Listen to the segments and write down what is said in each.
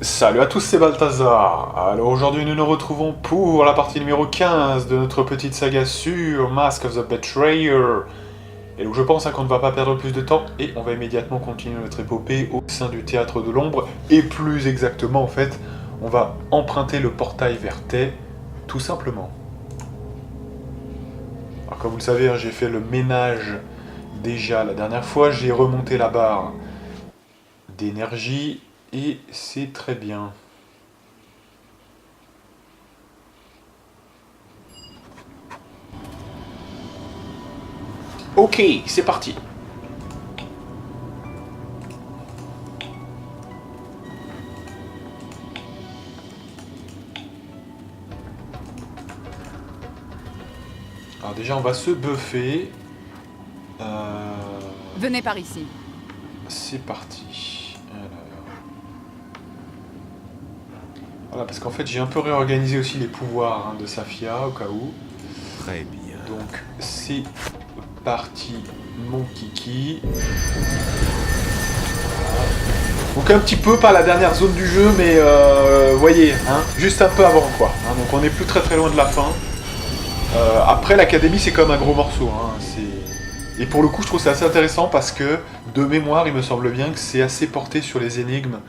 Salut à tous, c'est Balthazar. Alors aujourd'hui nous nous retrouvons pour la partie numéro 15 de notre petite saga sur Mask of the Betrayer. Et donc je pense qu'on ne va pas perdre plus de temps et on va immédiatement continuer notre épopée au sein du Théâtre de l'Ombre. Et plus exactement en fait, on va emprunter le portail vers Thay, tout simplement. Alors comme vous le savez, j'ai fait le ménage déjà la dernière fois, j'ai remonté la barre d'énergie. Et c'est très bien. Ok, c'est parti. Alors déjà, on va se buffer. Venez par ici. C'est parti. Voilà, parce qu'en fait, j'ai un peu réorganisé aussi les pouvoirs de Safia, au cas où. Très bien. Donc, c'est parti, mon kiki. Donc un petit peu, pas la dernière zone du jeu, mais vous voyez, hein, juste un peu avant, quoi. Hein, donc on n'est plus très loin de la fin. Après, l'académie, c'est quand même un gros morceau. Hein, et pour le coup, je trouve ça assez intéressant parce que, de mémoire, il me semble bien que c'est assez porté sur les énigmes.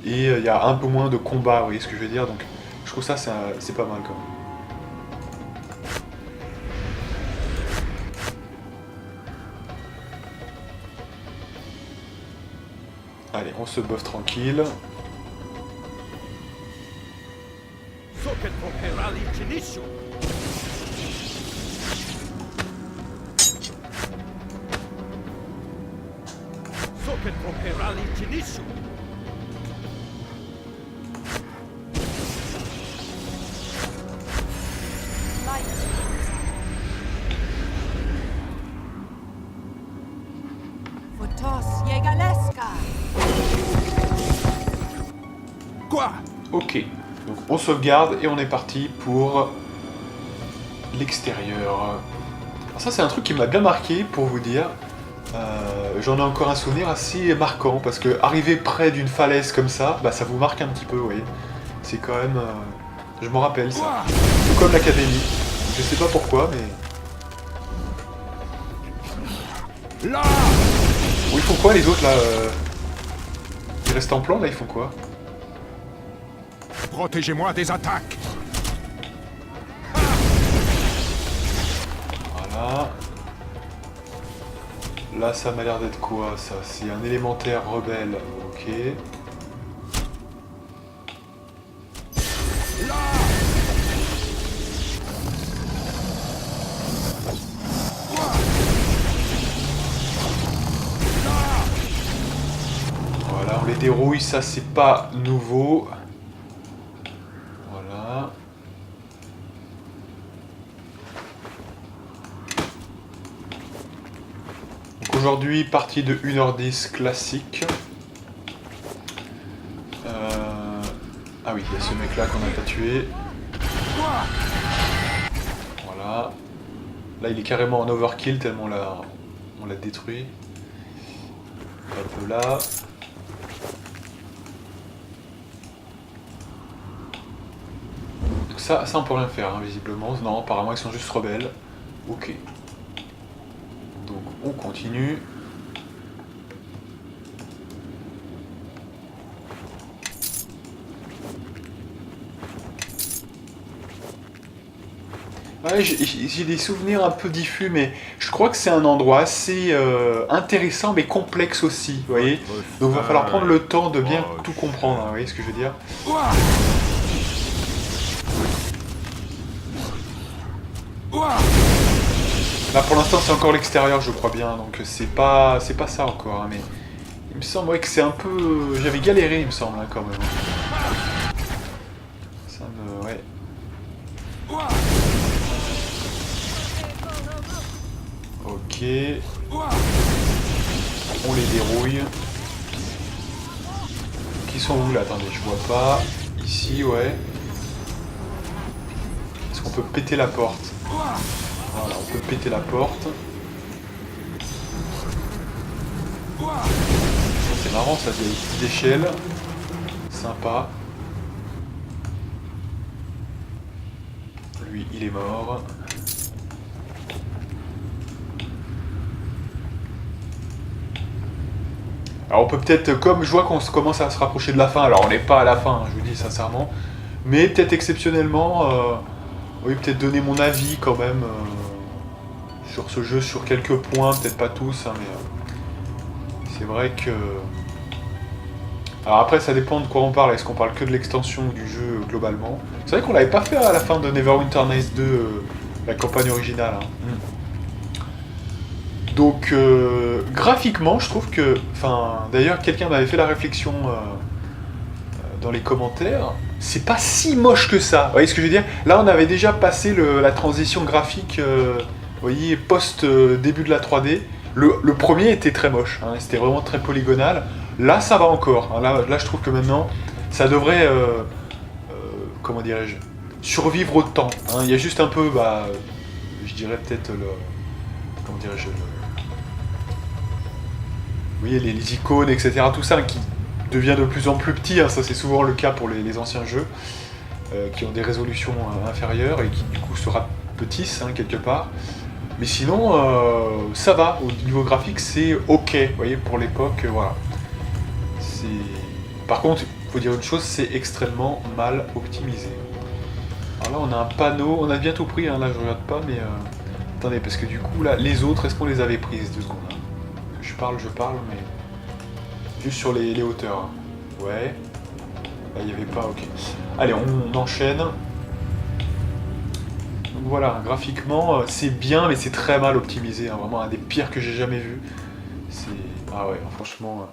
Et il y a un peu moins de combat, vous voyez ce que je veux dire. Donc je trouve ça, c'est pas mal quand même. Allez, on se buff tranquille. Quoi? Ok, donc on sauvegarde et on est parti pour l'extérieur. Alors ça c'est un truc qui m'a bien marqué pour vous dire. J'en ai encore un souvenir assez marquant parce que arriver près d'une falaise comme ça, bah, ça vous marque un petit peu, vous voyez. C'est quand même... je m'en rappelle ça. Tout comme l'académie. Je sais pas pourquoi mais... Là! Bon, ils font quoi les autres là Ils restent en plan là, ils font quoi? Protégez-moi des attaques! Voilà. Là, ça m'a l'air d'être quoi, ça? C'est un élémentaire rebelle, ok. Là! Voilà, on les dérouille, ça c'est pas nouveau. Voilà. Donc aujourd'hui, partie de 1h10 classique. Ah oui, il y a ce mec là qu'on n'a pas tué. Voilà. Là il est carrément en overkill tellement on l'a détruit. Hop là. Donc ça on peut rien faire hein, visiblement. Non, apparemment ils sont juste rebelles. Ok. Donc on continue. Ouais, j'ai des souvenirs un peu diffus, mais je crois que c'est un endroit assez intéressant, mais complexe aussi, vous voyez. Donc il va falloir prendre le temps de bien tout comprendre, hein, vous voyez ce que je veux dire. Là pour l'instant c'est encore l'extérieur, je crois bien, donc c'est pas ça encore, hein, mais il me semble ouais, que c'est un peu... J'avais galéré, il me semble, hein, quand même. Ça me... ouais. Ok. On les dérouille. Qui sont où là? Attendez, je vois pas. Ici, ouais. Est-ce qu'on peut péter la porte? Voilà, on peut péter la porte. C'est marrant ça, il y a des petites échelles. Sympa. lui, il est mort. Alors on peut peut-être, comme je vois qu'on commence à se rapprocher de la fin, alors on n'est pas à la fin, hein, je vous dis sincèrement, mais peut-être exceptionnellement, oui, peut-être donner mon avis quand même sur ce jeu, sur quelques points, peut-être pas tous, hein, mais c'est vrai que... Alors après ça dépend de quoi on parle, est-ce qu'on parle que de l'extension ou du jeu globalement. C'est vrai qu'on l'avait pas fait à la fin de Neverwinter Nights 2, la campagne originale. Hein. Donc graphiquement je trouve que... Enfin d'ailleurs quelqu'un m'avait fait la réflexion dans les commentaires, c'est pas si moche que ça. Vous voyez ce que je veux dire? Là on avait déjà passé la transition graphique, vous voyez, post début de la 3D. Le premier était très moche, hein, c'était vraiment très polygonal. Là ça va encore, hein, là je trouve que maintenant ça devrait, comment dirais-je, survivre au temps. Hein. Il y a juste un peu, bah, je dirais peut-être le... Comment dirais-je, vous voyez les icônes, etc. Tout ça qui devient de plus en plus petit, hein, ça c'est souvent le cas pour les anciens jeux, qui ont des résolutions inférieures et qui du coup se rapetissent hein, quelque part. Mais sinon, ça va, au niveau graphique c'est ok, vous voyez, pour l'époque, voilà. Par contre, il faut dire une chose, c'est extrêmement mal optimisé. Alors là on a un panneau, on a bien tout pris, hein, là je regarde pas, mais... Attendez, parce que du coup là, les autres, est-ce qu'on les avait prises 2 secondes hein. Je parle, mais... Juste sur les hauteurs. Hein. Ouais. Là, il n'y avait pas, ok. Allez, on enchaîne. Donc voilà, graphiquement, c'est bien, mais c'est très mal optimisé. Hein. Vraiment un des pires que j'ai jamais vu. C'est... Ah ouais, franchement...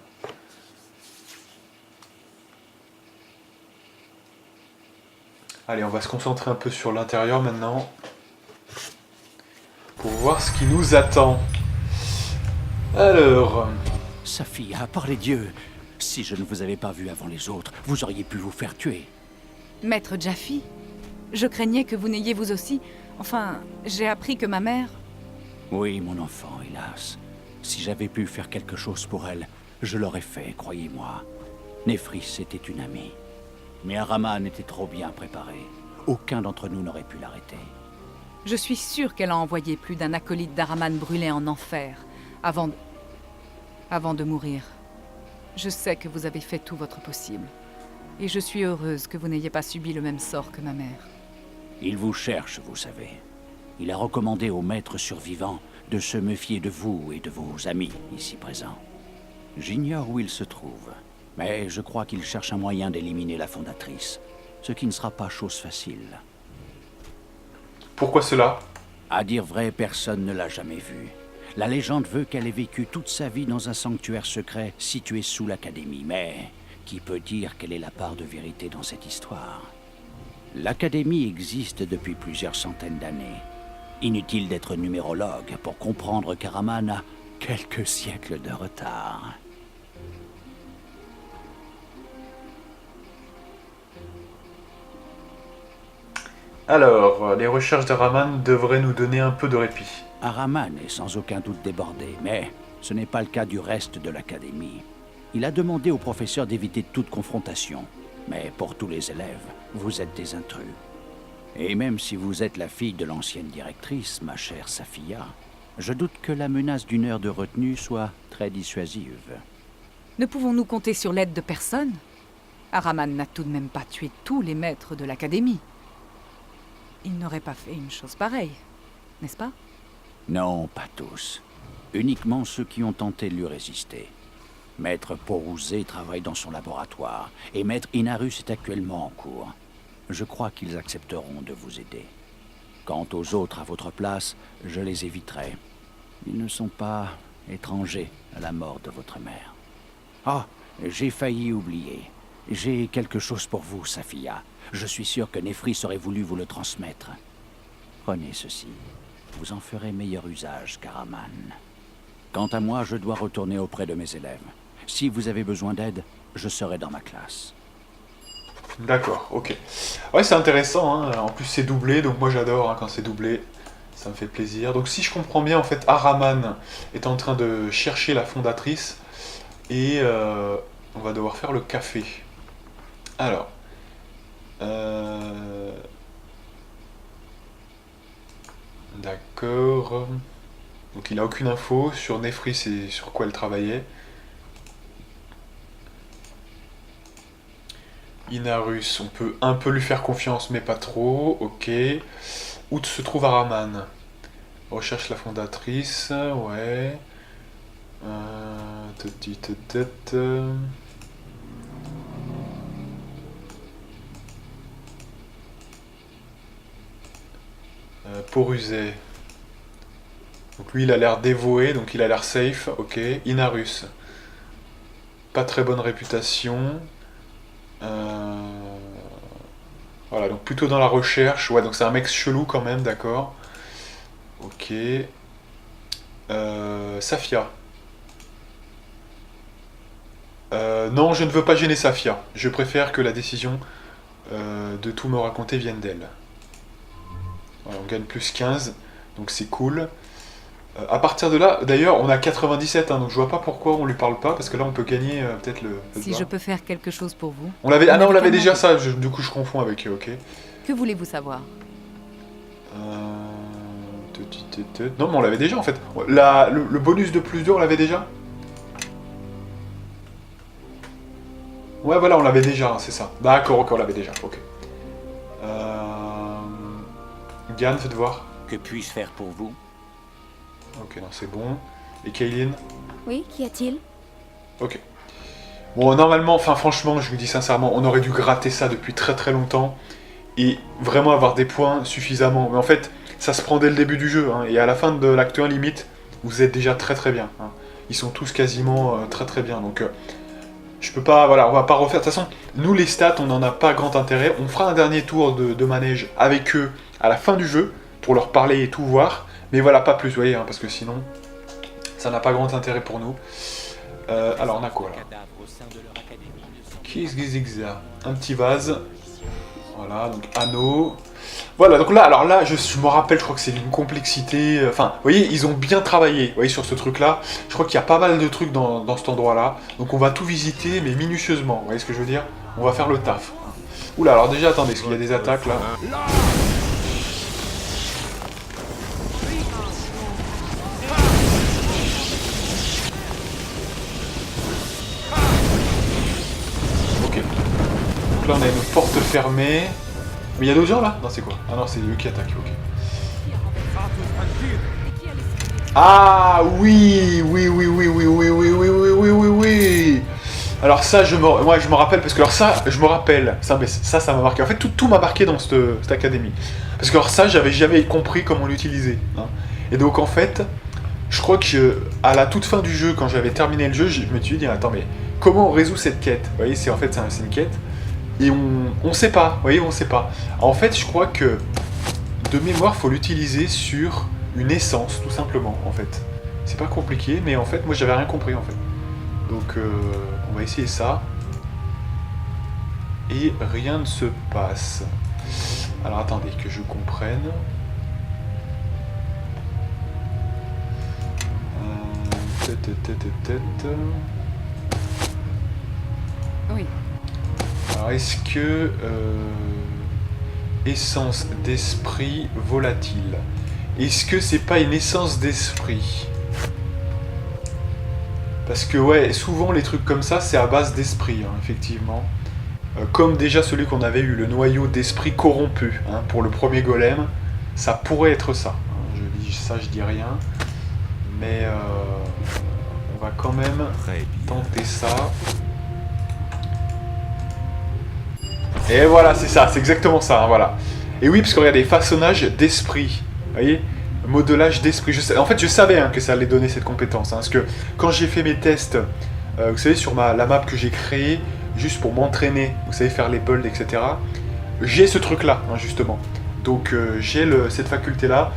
Allez, on va se concentrer un peu sur l'intérieur maintenant. Pour voir ce qui nous attend. Alors... Safia, par les dieux, si je ne vous avais pas vu avant les autres, vous auriez pu vous faire tuer. Maître Jaffi, je craignais que vous n'ayez vous aussi... Enfin, j'ai appris que ma mère... Oui, mon enfant, hélas. Si j'avais pu faire quelque chose pour elle, je l'aurais fait, croyez-moi. Néphris était une amie. Mais Araman était trop bien préparé. Aucun d'entre nous n'aurait pu l'arrêter. Je suis sûre qu'elle a envoyé plus d'un acolyte d'Araman brûlé en enfer, avant de mourir. Je sais que vous avez fait tout votre possible. Et je suis heureuse que vous n'ayez pas subi le même sort que ma mère. Il vous cherche, vous savez. Il a recommandé aux maîtres survivants de se méfier de vous et de vos amis ici présents. J'ignore où il se trouve, mais je crois qu'il cherche un moyen d'éliminer la fondatrice, ce qui ne sera pas chose facile. Pourquoi cela? À dire vrai, personne ne l'a jamais vue. La légende veut qu'elle ait vécu toute sa vie dans un sanctuaire secret situé sous l'Académie, mais qui peut dire quelle est la part de vérité dans cette histoire? L'Académie existe depuis plusieurs centaines d'années. Inutile d'être numérologue pour comprendre qu'Araman a quelques siècles de retard. Alors, les recherches d'Araman devraient nous donner un peu de répit. Araman est sans aucun doute débordé, mais ce n'est pas le cas du reste de l'Académie. Il a demandé au professeur d'éviter toute confrontation. Mais pour tous les élèves, vous êtes des intrus. Et même si vous êtes la fille de l'ancienne directrice, ma chère Safia, je doute que la menace d'une heure de retenue soit très dissuasive. Ne pouvons-nous compter sur l'aide de personne? Araman n'a tout de même pas tué tous les maîtres de l'Académie. Il n'aurait pas fait une chose pareille, n'est-ce pas? Non, pas tous. Uniquement ceux qui ont tenté de lui résister. Maître Porouzé travaille dans son laboratoire, et Maître Inarus est actuellement en cours. Je crois qu'ils accepteront de vous aider. Quant aux autres à votre place, je les éviterai. Ils ne sont pas étrangers à la mort de votre mère. Ah, j'ai failli oublier. J'ai quelque chose pour vous, Safia. Je suis sûr que Néphris aurait voulu vous le transmettre. Prenez ceci. Vous en ferez meilleur usage qu'Araman. Quant à moi, je dois retourner auprès de mes élèves. Si vous avez besoin d'aide, je serai dans ma classe. D'accord, ok. Ouais, c'est intéressant, hein. En plus c'est doublé, donc moi j'adore hein, quand c'est doublé. Ça me fait plaisir. Donc si je comprends bien, en fait, Araman est en train de chercher la fondatrice. Et on va devoir faire le café. Alors... D'accord. Donc il a aucune info sur Nefris et sur quoi elle travaillait. Inarus, on peut un peu lui faire confiance, mais pas trop. Ok. Où se trouve Araman? Recherche la fondatrice. Ouais. Tête. Poruzet. Donc lui il a l'air dévoué, donc il a l'air safe, ok. Inarus. Pas très bonne réputation. Voilà, donc plutôt dans la recherche. Ouais, donc c'est un mec chelou quand même, d'accord. Ok. Safia. Non, je ne veux pas gêner Safia. Je préfère que la décision de tout me raconter vienne d'elle. Voilà, on gagne plus 15, donc c'est cool. À partir de là, d'ailleurs, on a 97, hein, donc je vois pas pourquoi on lui parle pas, parce que là on peut gagner peut-être le... Si je peux faire quelque chose pour vous... On l'avait... Ah non, on l'avait déjà Médicalement. ça, du coup je confonds avec ok. Que voulez-vous savoir? Non, mais on l'avait déjà en fait. Le bonus de plus 2, on l'avait déjà. Ouais, voilà, on l'avait déjà, c'est ça. D'accord, ok, on l'avait déjà, ok. Gann, faites voir. Que puis-je faire pour vous? Ok, non, c'est bon. Et Kaylin? Oui, qu'y a-t-il? Ok. Bon, normalement, enfin franchement, je vous dis sincèrement, on aurait dû gratter ça depuis très très longtemps. Et vraiment avoir des points suffisamment. Mais en fait, ça se prend dès le début du jeu. Hein, et à la fin de l'acte 1 limite, vous êtes déjà très très bien. Hein. Ils sont tous quasiment très très bien. Donc, je peux pas, voilà, on va pas refaire. De toute façon, nous les stats, on n'en a pas grand intérêt. On fera un dernier tour de manège avec eux à la fin du jeu, pour leur parler et tout voir. Mais voilà, pas plus, vous voyez, hein, parce que sinon, ça n'a pas grand intérêt pour nous. Alors, on a quoi là? Qu'est-ce que c'est que ça? Un petit vase. Voilà, donc anneau. Voilà, donc là, alors là, je me rappelle, je crois que c'est d'une complexité... Enfin, vous voyez, ils ont bien travaillé, vous voyez, sur ce truc-là. Je crois qu'il y a pas mal de trucs dans cet endroit-là. Donc on va tout visiter, mais minutieusement, vous voyez ce que je veux dire? On va faire le taf. Oula, alors déjà, attendez, est-ce qu'il y a des attaques, là? Ok. Donc là, on a une porte fermée. Mais il y a d'autres gens là? Non, c'est quoi? Ah non, c'est eux qui attaquent, ok. Ah oui, oui, oui, oui, oui, oui, oui, oui, oui, oui, oui, oui. Alors ça, je me rappelle, parce que alors ça, je me rappelle, ça m'a marqué. En fait, tout m'a marqué dans cette académie. Parce que alors ça, j'avais jamais compris comment l'utiliser. Hein. Et donc en fait, je crois que à la toute fin du jeu, quand j'avais terminé le jeu, je me suis dit, attends, mais comment on résout cette quête? Vous voyez, c'est une quête. Et on sait pas, vous voyez, on sait pas. En fait, je crois que, de mémoire, faut l'utiliser sur une essence, tout simplement, en fait. C'est pas compliqué, mais en fait, moi, j'avais rien compris, en fait. Donc, on va essayer ça. Et rien ne se passe. Alors, attendez, que je comprenne. Oui. Alors, est-ce que... essence d'esprit volatile. Est-ce que c'est pas une essence d'esprit? Parce que, ouais, souvent, les trucs comme ça, c'est à base d'esprit, hein, effectivement. Comme déjà celui qu'on avait eu, le noyau d'esprit corrompu, hein, pour le premier golem. Ça pourrait être ça. Hein, je dis ça, je dis rien. Mais on va quand même tenter ça. Et voilà, c'est ça, c'est exactement ça, hein, voilà. Et oui, parce que regardez, façonnage d'esprit, vous voyez, modelage d'esprit. En fait, je savais hein, que ça allait donner cette compétence, hein, parce que quand j'ai fait mes tests, vous savez, sur la map que j'ai créée, juste pour m'entraîner, vous savez, faire les builds, etc., j'ai ce truc-là, hein, justement. Donc, j'ai cette faculté-là,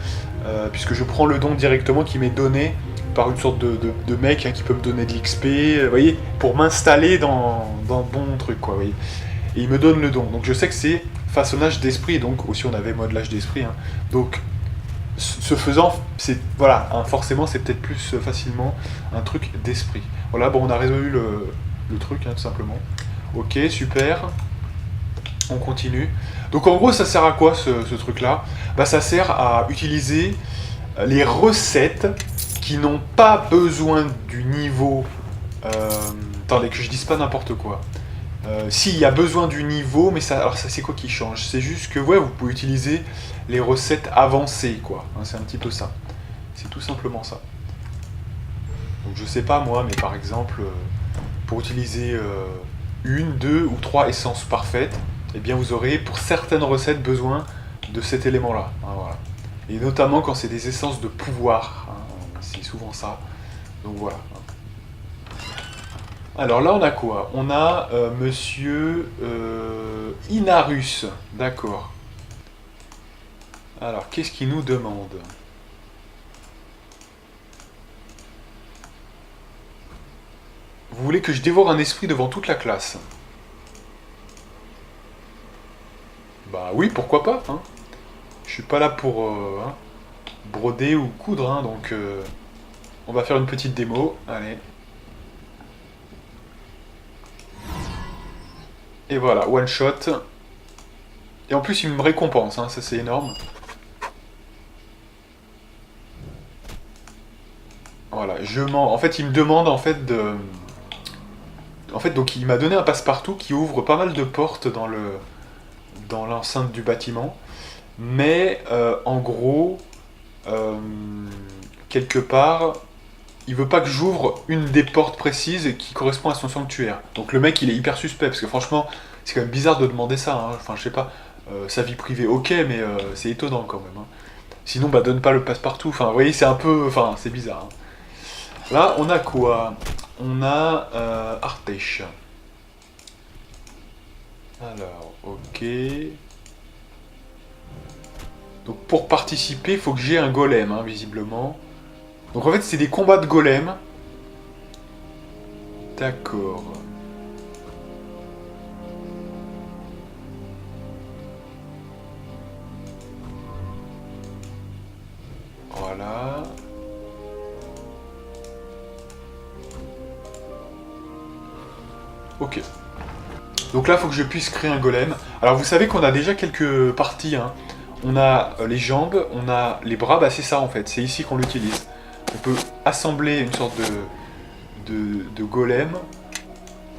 puisque je prends le don directement qui m'est donné par une sorte de mec hein, qui peut me donner de l'XP, vous voyez, pour m'installer dans un bon truc, quoi, vous voyez. Et il me donne le don. Donc je sais que c'est façonnage d'esprit, donc aussi on avait modelage d'esprit. Hein. Donc ce faisant, c'est voilà, hein, forcément c'est peut-être plus facilement un truc d'esprit. Voilà, bon on a résolu le truc, hein, tout simplement. Ok, super. On continue. Donc en gros, ça sert à quoi ce truc-là? Bah ça sert à utiliser les recettes qui n'ont pas besoin du niveau... attendez, que je dise pas n'importe quoi. Si, il y a besoin du niveau, mais ça, alors ça c'est quoi qui change? C'est juste que ouais, vous pouvez utiliser les recettes avancées, quoi. Hein, c'est un petit peu ça. C'est tout simplement ça. Donc je sais pas moi, mais par exemple, pour utiliser une, deux ou trois essences parfaites, eh bien vous aurez pour certaines recettes besoin de cet élément-là. Hein, voilà. Et notamment quand c'est des essences de pouvoir, hein, c'est souvent ça. Donc voilà. Alors là on a quoi? On a Monsieur Inarus, d'accord. Alors qu'est-ce qu'il nous demande? Vous voulez que je dévore un esprit devant toute la classe? Bah oui, pourquoi pas, hein. Je suis pas là pour hein, broder ou coudre, hein, donc on va faire une petite démo, allez. Et voilà, one shot. Et en plus il me récompense, hein, ça c'est énorme. Voilà, en fait il me demande en fait de... En fait donc il m'a donné un passe-partout qui ouvre pas mal de portes dans l'enceinte du bâtiment. Mais en gros, quelque part, il veut pas que j'ouvre une des portes précises qui correspond à son sanctuaire. Donc le mec il est hyper suspect, parce que franchement, c'est quand même bizarre de demander ça, hein. Enfin je sais pas, sa vie privée ok, mais c'est étonnant quand même. Hein. Sinon bah donne pas le passe-partout, enfin vous voyez c'est un peu, enfin c'est bizarre. Hein. Là on a quoi? On a Artesh. Alors, ok. Donc pour participer, il faut que j'ai un golem, hein, visiblement. Donc en fait, c'est des combats de golem. D'accord. Voilà. Ok. Donc là, il faut que je puisse créer un golem. Alors vous savez qu'on a déjà quelques parties, hein. On a les jambes, on a les bras, bah c'est ça en fait, c'est ici qu'on l'utilise. On peut assembler une sorte de golem.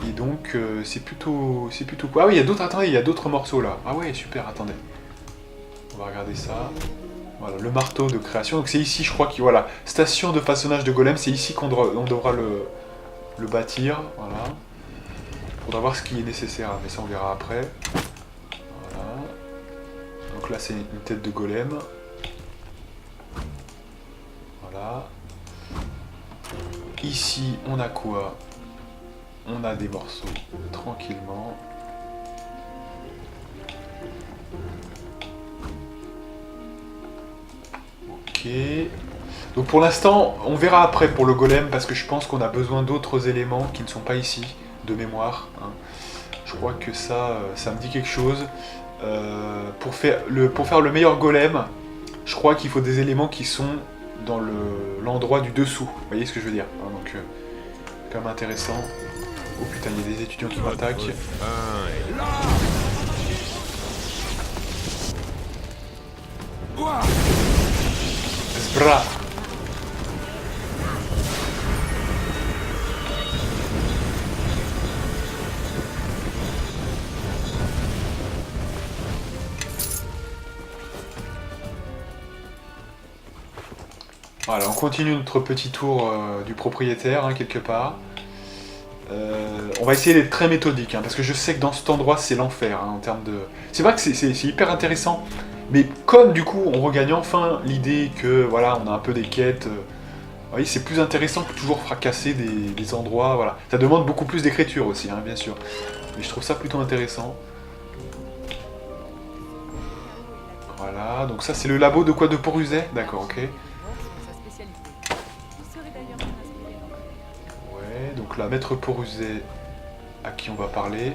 Et donc c'est plutôt quoi. Ah oui, il y a d'autres, attendez, il y a d'autres morceaux là. Ah ouais, super, attendez. On va regarder ça. Voilà, le marteau de création. Donc c'est ici, je crois, voilà. Station de façonnage de golem, c'est ici qu'on devra le bâtir. Voilà. Faudra voir ce qui est nécessaire, mais ça on verra après. Voilà. Donc là c'est une tête de golem. Voilà. Ici on a quoi? On a des morceaux tranquillement. Ok. Donc pour l'instant on verra après pour le golem parce que je pense qu'on a besoin d'autres éléments qui ne sont pas ici. De mémoire, hein. Je crois que ça me dit quelque chose. Pour faire le meilleur golem, je crois qu'il faut des éléments qui sont dans l'endroit du dessous. Vous voyez ce que je veux dire, hein, donc quand même intéressant. Oh putain, il y a des étudiants qui m'attaquent. Sbra. Voilà, on continue notre petit tour du propriétaire, hein, quelque part. On va essayer d'être très méthodique, hein, parce que je sais que dans cet endroit, c'est l'enfer, hein, en termes de... C'est vrai que c'est hyper intéressant, mais comme du coup, on regagne enfin l'idée que, voilà, on a un peu des quêtes... vous voyez, c'est plus intéressant que toujours fracasser des endroits, voilà. Ça demande beaucoup plus d'écriture aussi, hein, bien sûr. Mais je trouve ça plutôt intéressant. Voilà, donc ça c'est le labo de quoi? De Poruzet? D'accord, ok. Donc là, Maître Poruzet, à qui on va parler.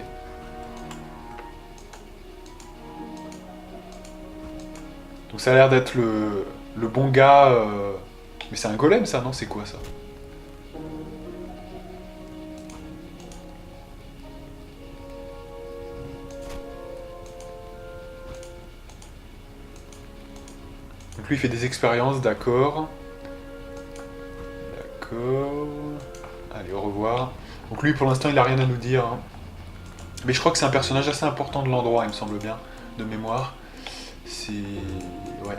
Donc ça a l'air d'être le bon gars... Mais c'est un golem ça, non? C'est quoi ça? lui il fait des expériences, d'accord. D'accord. Allez, au revoir. Donc lui pour l'instant il a rien à nous dire. Hein. Mais je crois que c'est un personnage assez important de l'endroit, il me semble bien, de mémoire. C'est... ouais.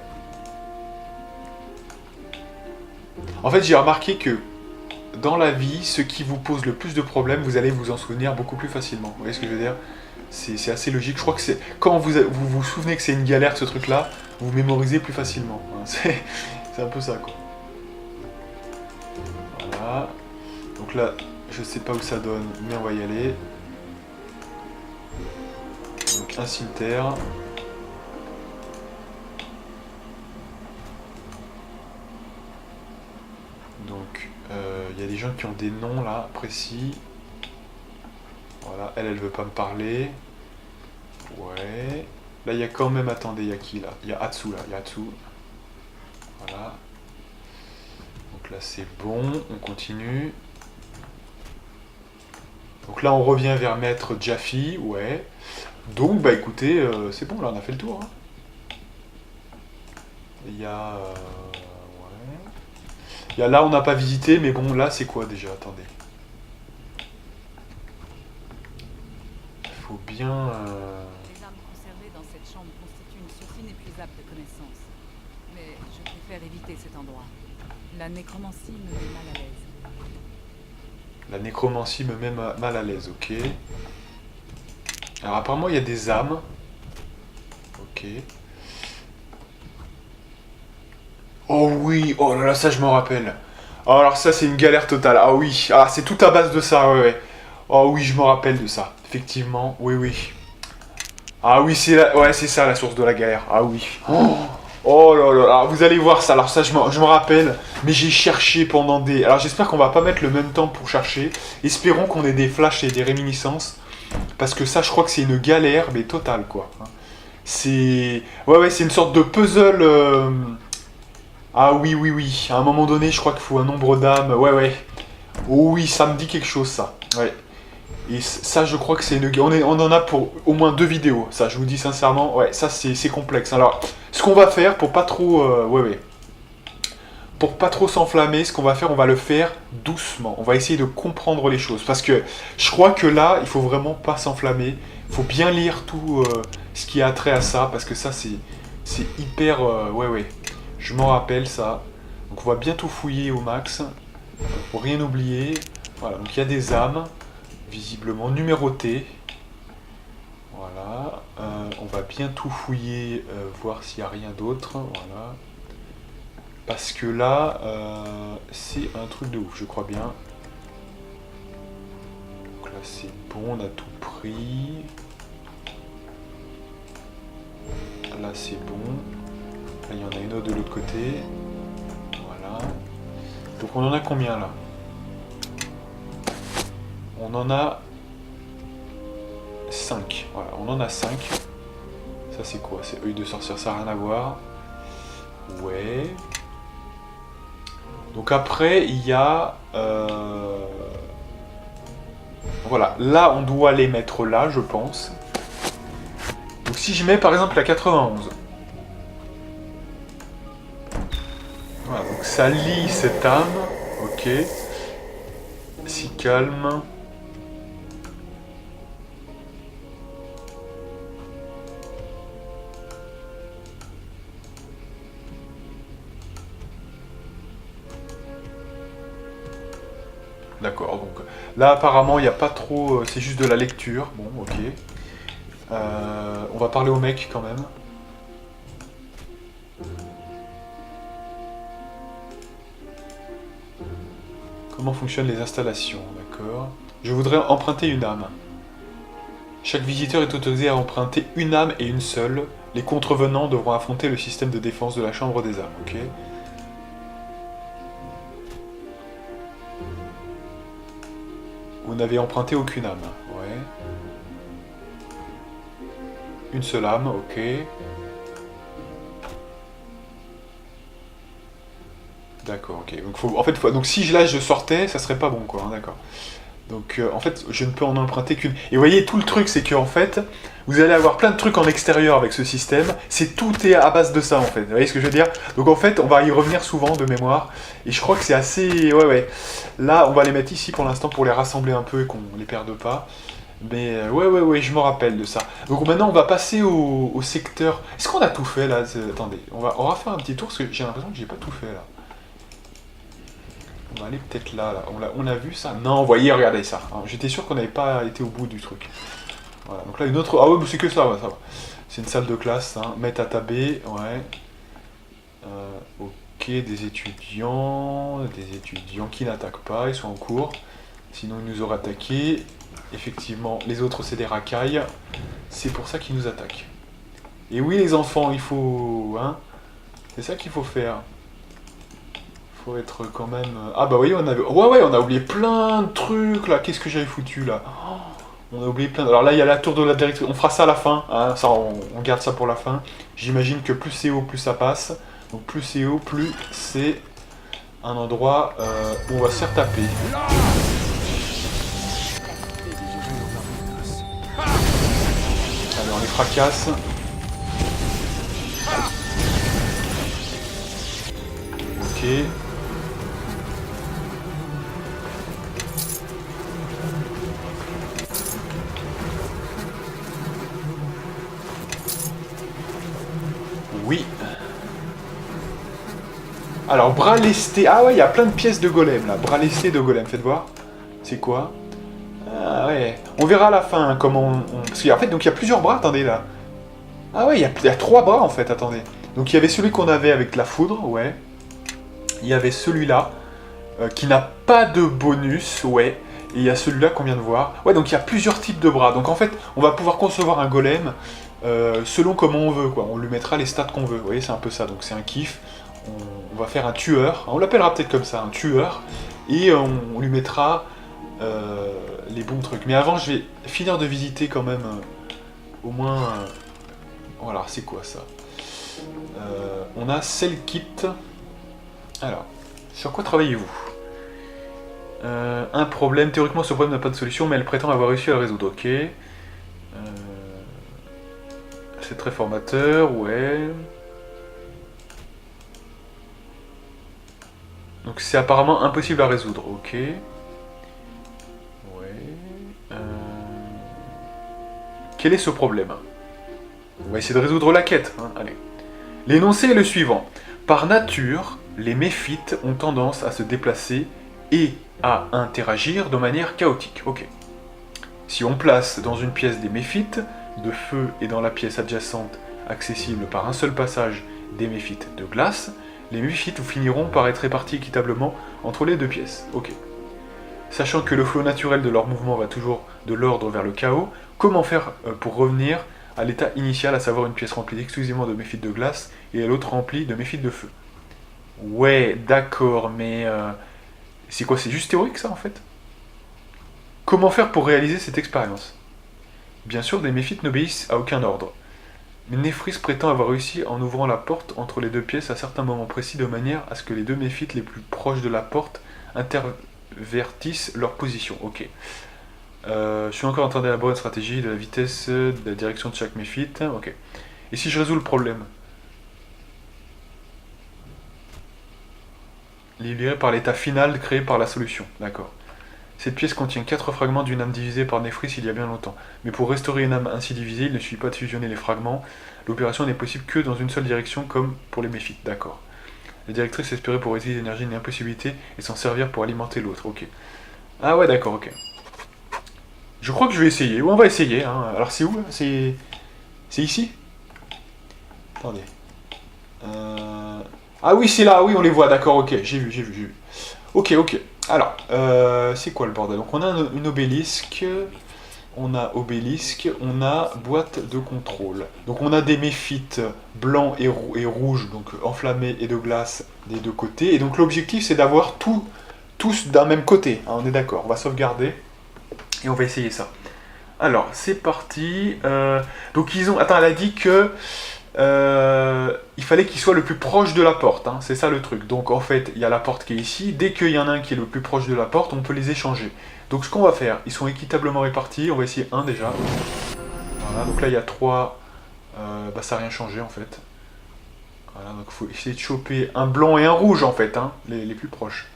En fait j'ai remarqué que dans la vie, ce qui vous pose le plus de problèmes, vous allez vous en souvenir beaucoup plus facilement. Vous voyez ce que je veux dire? C'est assez logique. Je crois que c'est quand vous souvenez que c'est une galère ce truc-là, vous mémorisez plus facilement. C'est un peu ça quoi. Voilà. Donc là, je sais pas où ça donne, mais on va y aller. Donc un cimetière. Donc il y a des gens qui ont des noms là précis. Voilà, elle veut pas me parler. Ouais. Là il y a quand même, attendez, il y a qui là? Il y a Atsu là, il y a Atsu. Voilà. Donc là c'est bon, on continue. Donc là on revient vers Maître Jaffi, ouais. Donc bah écoutez, c'est bon là, on a fait le tour. Hein. Il y a... ouais. Il y a là on n'a pas visité, mais bon là c'est quoi déjà? Attendez. Il faut bien... Les armes conservées dans cette chambre constituent une source inépuisable de connaissances. Mais je préfère éviter cet endroit. La nécromancie me met mal à l'aise. La nécromancie me met mal à l'aise, ok. Alors apparemment il y a des âmes. Ok. Oh oui, oh là là, ça je m'en rappelle. Oh, alors ça c'est une galère totale. Ah oui, ah c'est tout à base de ça, ouais, ouais. Oh oui, je me rappelle de ça. Effectivement, oui, oui. Ah oui, ouais, c'est ça la source de la galère. Ah oui. Oh là là, alors vous allez voir ça. Alors ça, je me rappelle, mais j'ai cherché pendant des... Alors j'espère qu'on va pas mettre le même temps pour chercher. Espérons qu'on ait des flashs et des réminiscences. Parce que ça, je crois que c'est une galère, mais totale, quoi. C'est... ouais, ouais, c'est une sorte de puzzle... Ah oui, oui, oui. À un moment donné, je crois qu'il faut un nombre d'âmes. Ouais, ouais. Oh oui, ça me dit quelque chose, ça. Ouais. Et ça, je crois que c'est une... On en a pour au moins 2 vidéos. Ça, je vous dis sincèrement. Ouais, ça, c'est complexe. Alors, ce qu'on va faire, pour pas trop... ouais, ouais. Pour pas trop s'enflammer, ce qu'on va faire, on va le faire doucement. On va essayer de comprendre les choses. Parce que je crois que là, il faut vraiment pas s'enflammer. Il faut bien lire tout ce qui a trait à ça. Parce que ça, c'est hyper... ouais, ouais. Je m'en rappelle ça. Donc on va bien tout fouiller au max. Pour rien oublier. Voilà, donc il y a des âmes. Visiblement numérotées. Voilà. On va bien tout fouiller. Voir s'il n'y a rien d'autre. Voilà. Parce que là, c'est un truc de ouf, je crois bien. Donc là c'est bon, on a tout pris. Là c'est bon. Là, il y en a une autre de l'autre côté. Voilà. Donc on en a combien là? On en a 5. Voilà, on en a 5. Ça c'est quoi? C'est œil de sorcière, ça n'a rien à voir. Ouais. Donc après, il y a... voilà, là on doit les mettre là, je pense. Donc si je mets par exemple la 91. Voilà, donc ça lie cette âme, ok. Si calme. D'accord, donc là apparemment il n'y a pas trop, c'est juste de la lecture, bon ok. On va parler au mec quand même. Comment fonctionnent les installations, d'accord. Je voudrais emprunter une âme. Chaque visiteur est autorisé à emprunter une âme et une seule. Les contrevenants devront affronter le système de défense de la chambre des âmes, ok. Vous n'avez emprunté aucune âme, ouais. Une seule âme, ok. D'accord, ok. Donc, en fait, donc si là je sortais, ça serait pas bon, quoi, hein, d'accord. Donc en fait, je ne peux en emprunter qu'une. Et vous voyez, tout le truc, c'est que en fait, vous allez avoir plein de trucs en extérieur avec ce système. Tout est à base de ça, en fait. Vous voyez ce que je veux dire? Donc en fait, on va y revenir souvent de mémoire. Et je crois que c'est assez... Ouais. Là, on va les mettre ici pour l'instant pour les rassembler un peu et qu'on les perde pas. Mais ouais, je me rappelle de ça. Donc maintenant, on va passer au secteur... Est-ce qu'on a tout fait, là? Attendez, on va faire un petit tour, parce que j'ai l'impression que j'ai pas tout fait, là. On va aller peut-être là. On a vu ça? Non, vous voyez, regardez ça. J'étais sûr qu'on n'avait pas été au bout du truc. Voilà, donc là, une autre... Ah ouais, mais c'est que ça, ouais, ça va. C'est une salle de classe, hein. Mettre à taber, ouais. Ok, des étudiants qui n'attaquent pas, ils sont en cours. Sinon, ils nous auraient attaqué. Effectivement, les autres, c'est des racailles. C'est pour ça qu'ils nous attaquent. Et oui, les enfants, il faut... Hein, c'est ça qu'il faut faire. Faut être quand même... Ah bah oui, on a oublié plein de trucs là. Qu'est-ce que j'avais foutu là? On a oublié plein... Alors là, il y a la tour de la directrice. On fera ça à la fin. Hein. Ça, on garde ça pour la fin. J'imagine que plus c'est haut, plus ça passe. Donc plus c'est haut, plus c'est un endroit où on va se faire taper. Allez, on les fracasse. Ok. Oui. Alors, bras lesté. Ah ouais, il y a plein de pièces de golem là. Bras lesté de golem, faites voir. C'est quoi? Ah ouais. On verra à la fin hein, comment Parce qu'en fait, donc il y a plusieurs bras, attendez là. Ah ouais, il y a 3 bras en fait, attendez. Donc il y avait celui qu'on avait avec la foudre, ouais. Il y avait celui-là, qui n'a pas de bonus, ouais. Et il y a celui-là qu'on vient de voir. Ouais, donc il y a plusieurs types de bras. Donc en fait, on va pouvoir concevoir un golem selon comment on veut, quoi. On lui mettra les stats qu'on veut. Vous voyez, c'est un peu ça. Donc c'est un kiff. On va faire un tueur. On l'appellera peut-être comme ça, un tueur. Et on lui mettra les bons trucs. Mais avant, je vais finir de visiter quand même au moins... Voilà, c'est quoi ça? On a Cell Kit. Alors, sur quoi travaillez-vous? Un problème. Théoriquement, ce problème n'a pas de solution, mais elle prétend avoir réussi à le résoudre. Ok. C'est très formateur, ouais. Donc c'est apparemment impossible à résoudre. Ok. Ouais. Quel est ce problème? On va essayer de résoudre la quête. Hein. Allez. L'énoncé est le suivant. Par nature, les méphites ont tendance à se déplacer et à interagir de manière chaotique. Ok. Si on place dans une pièce des méphites de feu et dans la pièce adjacente accessible par un seul passage des méphites de glace, les méphites finiront par être répartis équitablement entre les deux pièces. Ok. Sachant que le flot naturel de leur mouvement va toujours de l'ordre vers le chaos, comment faire pour revenir à l'état initial, à savoir une pièce remplie exclusivement de méphites de glace et l'autre remplie de méphites de feu? Ouais, d'accord, mais... c'est quoi? C'est juste théorique ça en fait? Comment faire pour réaliser cette expérience? Bien sûr, les méphites n'obéissent à aucun ordre. Mais Néphris prétend avoir réussi en ouvrant la porte entre les deux pièces à certains moments précis de manière à ce que les deux méphites les plus proches de la porte intervertissent leur position. Ok. Je suis encore en train d'élaborer une stratégie de la vitesse, de la direction de chaque méphite. Ok. Et si je résous le problème? Libéré par l'état final créé par la solution. D'accord. Cette pièce contient 4 fragments d'une âme divisée par Néphris il y a bien longtemps. Mais pour restaurer une âme ainsi divisée, il ne suffit pas de fusionner les fragments. L'opération n'est possible que dans une seule direction, comme pour les méphites. D'accord. La directrice espérait pour utiliser l'énergie une impossibilité et s'en servir pour alimenter l'autre. Ok. Ah ouais, d'accord, ok. Je crois que je vais essayer. Ou on va essayer. Hein. Alors c'est où? C'est ici? Attendez. Ah oui, c'est là. Oui, on les voit. D'accord, ok. J'ai vu. Ok. Alors, c'est quoi le bordel? Donc on a une obélisque, on a boîte de contrôle. Donc on a des méphites blancs et rouges, donc enflammés et de glace des deux côtés. Et donc l'objectif c'est d'avoir tous d'un même côté, hein, on est d'accord. On va sauvegarder et on va essayer ça. Alors, c'est parti. Donc ils ont... Attends, elle a dit que... il fallait qu'il soit le plus proche de la porte, hein, c'est ça le truc. Donc en fait, il y a la porte qui est ici, dès qu'il y en a un qui est le plus proche de la porte, on peut les échanger. Donc ce qu'on va faire, ils sont équitablement répartis, on va essayer un déjà. Voilà, donc là il y a 3, ça n'a rien changé en fait. Voilà, donc il faut essayer de choper un blanc et un rouge en fait, hein, les plus proches.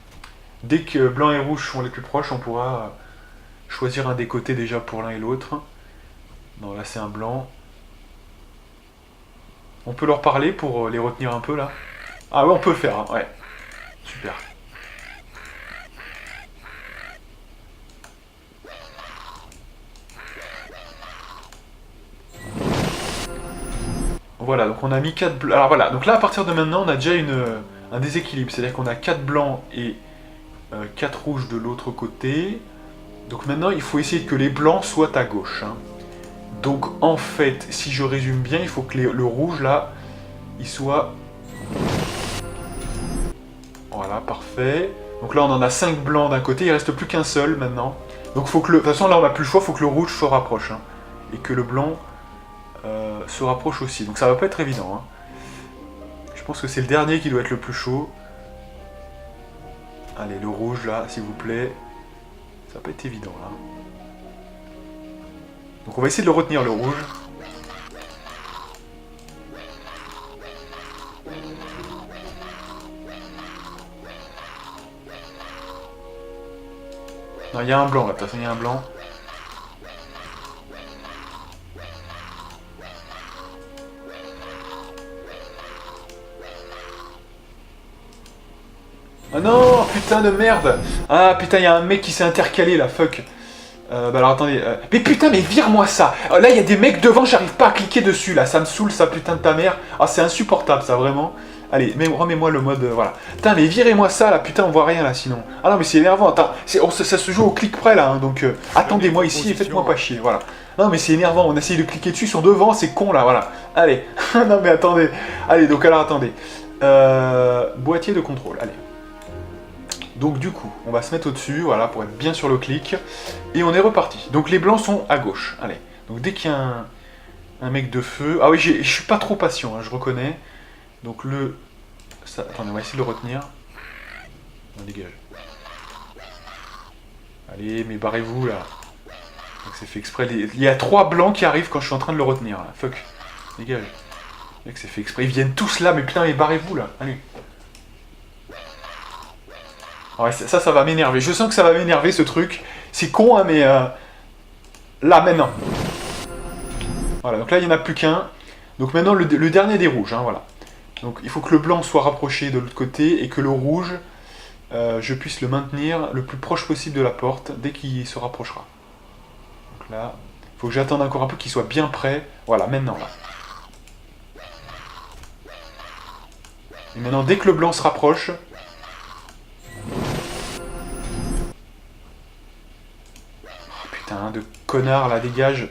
Dès que blanc et rouge sont les plus proches, on pourra choisir un des côtés déjà pour l'un et l'autre. Non, là c'est un blanc. On peut leur parler pour les retenir un peu là. Ah ouais, on peut le faire, hein, ouais. Super. Voilà, donc on a mis 4 blancs. Alors voilà, donc là à partir de maintenant on a déjà un déséquilibre. C'est-à-dire qu'on a 4 blancs et 4 rouges de l'autre côté. Donc maintenant il faut essayer que les blancs soient à gauche, hein. Donc en fait, si je résume bien, il faut que le rouge là, il soit... Voilà, parfait. Donc là on en a 5 blancs d'un côté, il reste plus qu'un seul maintenant. Donc faut que de toute façon là on n'a plus le choix, il faut que le rouge se rapproche, hein. Et que le blanc se rapproche aussi. Donc ça va pas être évident, hein. Je pense que c'est le dernier qui doit être le plus chaud. Allez, le rouge là, s'il vous plaît. Ça va pas être évident là. Donc on va essayer de le retenir, le rouge. Non, il y a un blanc là, de toute façon il y a un blanc. Ah non, putain de merde. Ah putain, il y a un mec qui s'est intercalé là, fuck. Bah alors attendez, mais putain, mais vire-moi ça. Là il y a des mecs devant, j'arrive pas à cliquer dessus là, ça me saoule ça, putain de ta mère. Ah c'est insupportable ça, vraiment. Allez, remets-moi le mode, voilà. Putain, mais virez-moi ça là, putain, on voit rien là sinon. Ah non mais c'est énervant, attends, ça se joue au clic près là, hein, donc attendez-moi ici et faites-moi pas chier, voilà. Non mais c'est énervant, on essaye de cliquer dessus, ils sont devant, c'est con là, voilà. Allez, non mais attendez, allez, donc alors attendez. Boîtier de contrôle, allez. Donc du coup, on va se mettre au-dessus, voilà, pour être bien sur le clic. Et on est reparti. Donc les blancs sont à gauche. Allez. Donc dès qu'il y a un mec de feu... Ah oui, je suis pas trop patient, hein, je reconnais. Donc attendez, on va essayer de le retenir. On dégage. Allez, mais barrez-vous, là. Donc c'est fait exprès. Il y a 3 blancs qui arrivent quand je suis en train de le retenir, là. Fuck. Dégage. Mec, c'est fait exprès. Ils viennent tous là, mais putain, mais barrez-vous, là. Allez. Ouais, ça va m'énerver. Je sens que ça va m'énerver ce truc. C'est con, hein, mais là, maintenant. Voilà, donc là, il n'y en a plus qu'un. Donc maintenant, le dernier des rouges, hein, voilà. Donc il faut que le blanc soit rapproché de l'autre côté et que le rouge, je puisse le maintenir le plus proche possible de la porte dès qu'il se rapprochera. Donc là, il faut que j'attende encore un peu qu'il soit bien prêt. Voilà, maintenant, là. Et maintenant, dès que le blanc se rapproche... Putain, de connard, là, dégage.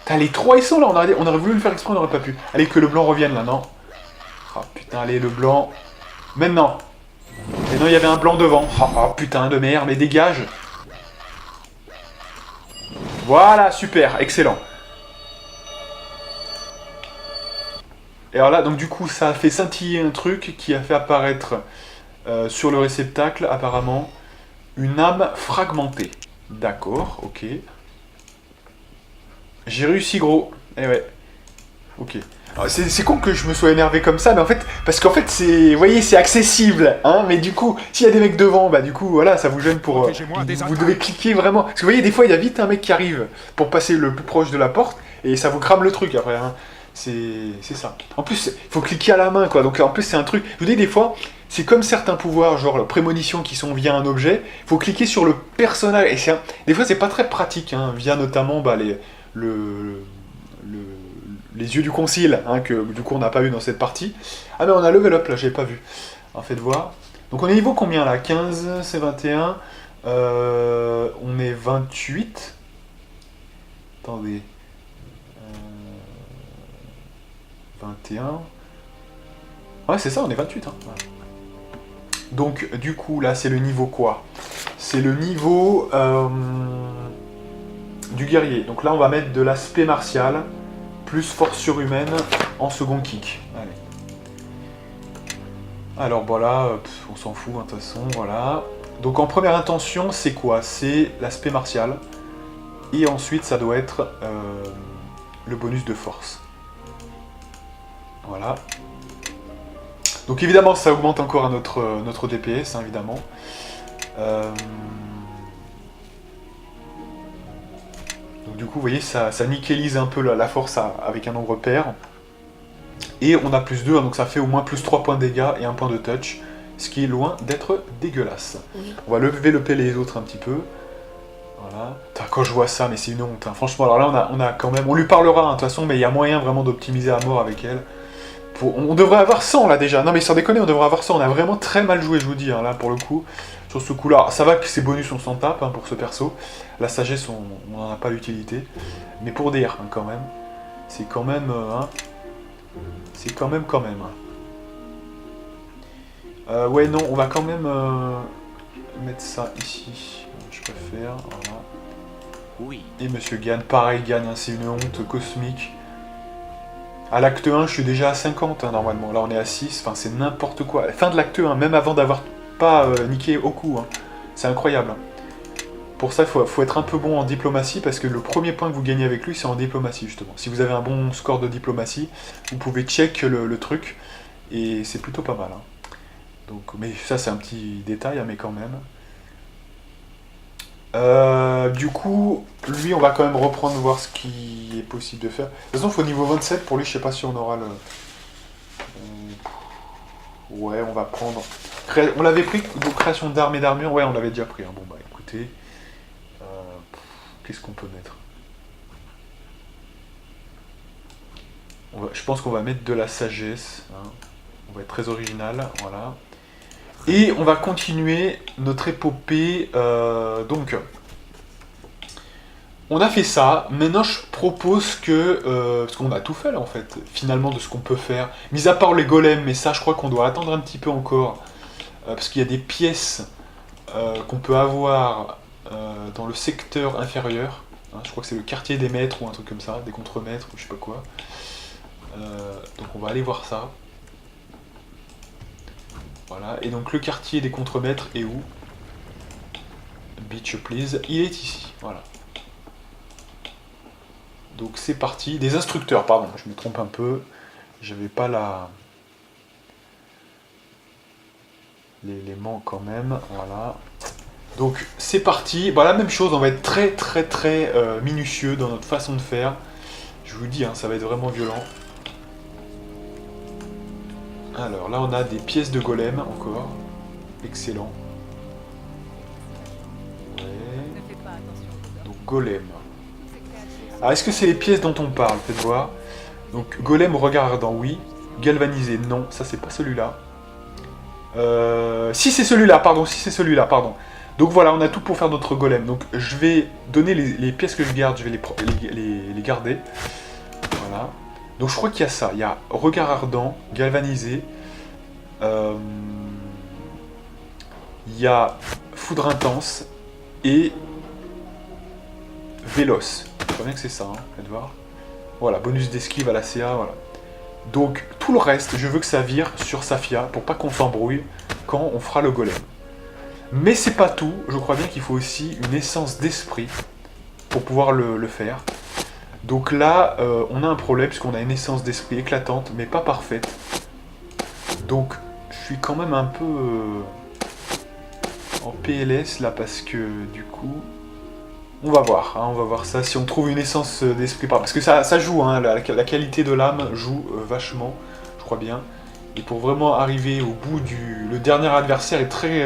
Putain, les 3 ils sont là, on aurait voulu le faire exprès, on n'aurait pas pu. Allez, que le blanc revienne là, non. Oh putain, allez, le blanc. Maintenant. Et non, il y avait un blanc devant. Oh putain de merde, mais dégage. Voilà, super, excellent. Et alors là, donc du coup, ça a fait scintiller un truc qui a fait apparaître sur le réceptacle, apparemment, une âme fragmentée. D'accord, ok. J'ai réussi, gros. Eh ouais. Ok. C'est con que je me sois énervé comme ça, mais en fait, parce qu'en fait, vous voyez, c'est accessible, hein, mais du coup, s'il y a des mecs devant, bah du coup, voilà, ça vous gêne pour... vous devez cliquer vraiment... Parce que vous voyez, des fois, il y a vite un mec qui arrive pour passer le plus proche de la porte, et ça vous crame le truc après, hein. C'est ça. En plus, il faut cliquer à la main, quoi, donc en plus, c'est un truc... Je vous dis, des fois... C'est comme certains pouvoirs, genre la prémonition qui sont via un objet, il faut cliquer sur le personnage, et des fois c'est pas très pratique, hein, via notamment les yeux du concile, hein, que du coup on n'a pas eu dans cette partie. Ah mais on a level up là, j'avais pas vu. En fait, voir. Donc on est niveau combien là? 15, c'est 21, on est 28. Attendez. 21. Ouais c'est ça, on est 28, hein. Ouais. Donc, du coup, là, c'est le niveau quoi? C'est le niveau du guerrier. Donc là, on va mettre de l'aspect martial. plus force surhumaine en second kick. Allez. Alors voilà, on s'en fout, hein, de toute façon, voilà. Donc en première intention, c'est quoi? C'est l'aspect martial. Et ensuite, ça doit être le bonus de force. Voilà. Donc évidemment, ça augmente encore notre DPS, hein, évidemment. Donc du coup, vous voyez, ça nickelise un peu la force avec un nombre pair. Et on a plus 2, hein, donc ça fait au moins plus 3 points de dégâts et 1 point de touch. Ce qui est loin d'être dégueulasse. On va lever le P les autres un petit peu. Voilà. Putain, quand je vois ça, mais c'est une honte. Hein. Franchement, alors là, on a quand même... On lui parlera, hein, de toute façon, mais il y a moyen vraiment d'optimiser à mort avec elle. On devrait avoir 100 là déjà. Non mais sans déconner, on devrait avoir 100. On a vraiment très mal joué, je vous dis, hein, là pour le coup. Sur ce coup-là, ça va que ces bonus on s'en tape, hein, pour ce perso. La sagesse, on n'en a pas l'utilité. Mais pour dire, hein, quand même, c'est quand même... hein, c'est quand même... ouais, non, on va quand même mettre ça ici. Je préfère, voilà. Oui. Et Monsieur Gann, pareil Gann, hein, c'est une honte cosmique. À l'acte 1, je suis déjà à 50, hein, normalement. Là, on est à 6, enfin, c'est n'importe quoi. À la fin de l'acte 1, même avant d'avoir pas niqué au coup, hein. C'est incroyable. Hein. Pour ça, il faut être un peu bon en diplomatie, parce que le premier point que vous gagnez avec lui, c'est en diplomatie, justement. Si vous avez un bon score de diplomatie, vous pouvez check le truc, et c'est plutôt pas mal. Hein. Donc, mais ça, c'est un petit détail, hein, mais quand même. Du coup, lui, on va quand même reprendre, voir ce qui est possible de faire. De toute façon, il faut niveau 27, pour lui, je sais pas si on aura le... Ouais, on va prendre... On l'avait pris, donc création d'armes et d'armure, ouais, on l'avait déjà pris. Hein. Bon, bah écoutez... Qu'est-ce qu'on peut mettre? Je pense qu'on va mettre de la sagesse. Hein. On va être très original, voilà. Et on va continuer notre épopée. Donc, on a fait ça. Maintenant, je propose que... parce qu'on a tout fait, là, en fait, finalement, de ce qu'on peut faire. Mis à part les golems, mais ça, je crois qu'on doit attendre un petit peu encore. Parce qu'il y a des pièces qu'on peut avoir dans le secteur inférieur. Hein, je crois que c'est le quartier des maîtres ou un truc comme ça, des contremaîtres ou je sais pas quoi. Donc, on va aller voir ça. Voilà, et donc le quartier des contremaîtres est où? Beach please, il est ici, voilà. Donc c'est parti, des instructeurs, pardon, je me trompe un peu, j'avais pas l'élément quand même, voilà. Donc c'est parti, bah, la même chose, on va être très minutieux dans notre façon de faire. Je vous dis, hein, ça va être vraiment violent. Alors là on a des pièces de golem encore. Excellent. Ouais. Donc golem. Alors est-ce que c'est les pièces dont on parle? Faites voir. Donc golem regardant, oui. Galvanisé, non. Ça c'est pas celui-là. Si c'est celui-là, pardon. Si c'est celui-là, pardon. Donc voilà, on a tout pour faire notre golem. Donc je vais donner les pièces que je garde, je vais les garder. Voilà. Donc je crois qu'il y a ça, il y a regard ardent, galvanisé, il y a foudre intense et véloce. Je crois bien que c'est ça, hein, faites voir. Voilà, bonus d'esquive à la CA, voilà. Donc tout le reste, je veux que ça vire sur Safia pour pas qu'on s'embrouille quand on fera le golem. Mais c'est pas tout, je crois bien qu'il faut aussi une essence d'esprit pour pouvoir le faire. Donc là, on a un problème puisqu'on a une essence d'esprit éclatante, mais pas parfaite. Donc, je suis quand même un peu en PLS là parce que du coup, on va voir. Hein, on va voir ça si on trouve une essence d'esprit. Parce que ça joue, hein, la qualité de l'âme joue vachement, je crois bien. Et pour vraiment arriver au bout du... Le dernier adversaire est très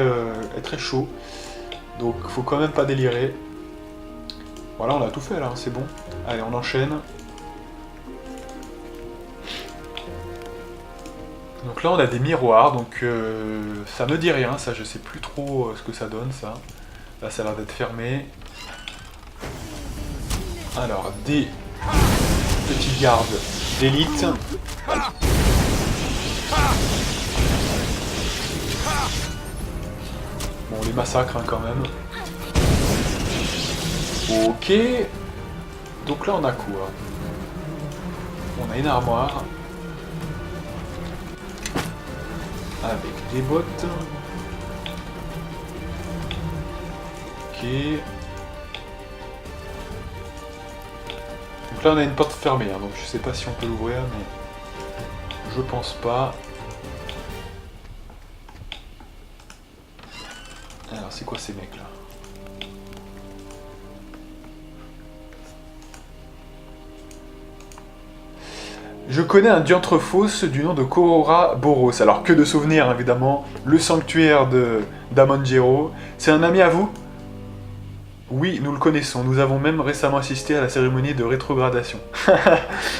chaud. Donc, faut quand même pas délirer. Voilà, on a tout fait là, c'est bon. Allez, on enchaîne. Donc là, on a des miroirs, donc ça me dit rien, ça, je sais plus trop ce que ça donne, ça. Là, ça a l'air d'être fermé. Alors, des petits gardes d'élite. Bon, on les massacre hein, quand même. Ok. Donc là, on a quoi? On a une armoire. Avec des bottes. Ok. Donc là on a une porte fermée, hein, donc je sais pas si on peut l'ouvrir, mais je pense pas. Alors c'est quoi ces mecs là? Je connais un diantre-fausse du nom de Korora Boros. Alors que de souvenirs évidemment, le sanctuaire d'Amangero. C'est un ami à vous? Oui, nous le connaissons. Nous avons même récemment assisté à la cérémonie de rétrogradation.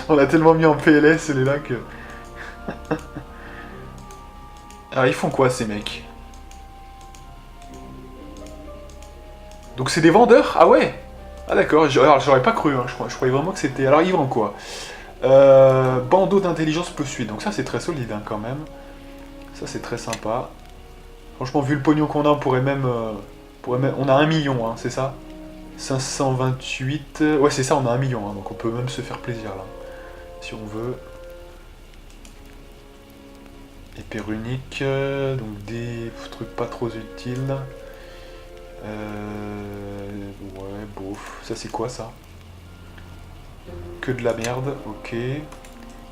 On l'a tellement mis en PLS, elle est là que... Alors ils font quoi ces mecs? Donc c'est des vendeurs? Ah ouais. Ah d'accord, alors j'aurais pas cru, hein. Je croyais vraiment que c'était... Alors ils vendent quoi? Bandeau d'intelligence plus 8, donc ça c'est très solide hein, quand même. Ça c'est très sympa. Franchement, vu le pognon qu'on a, on pourrait même... On a 1 million, hein, c'est ça? 528... Ouais c'est ça, on a 1 million, hein, donc on peut même se faire plaisir là. Si on veut. Épée runique, donc des trucs pas trop utiles. Ouais, bof. Ça c'est quoi ça? Que de la merde, ok.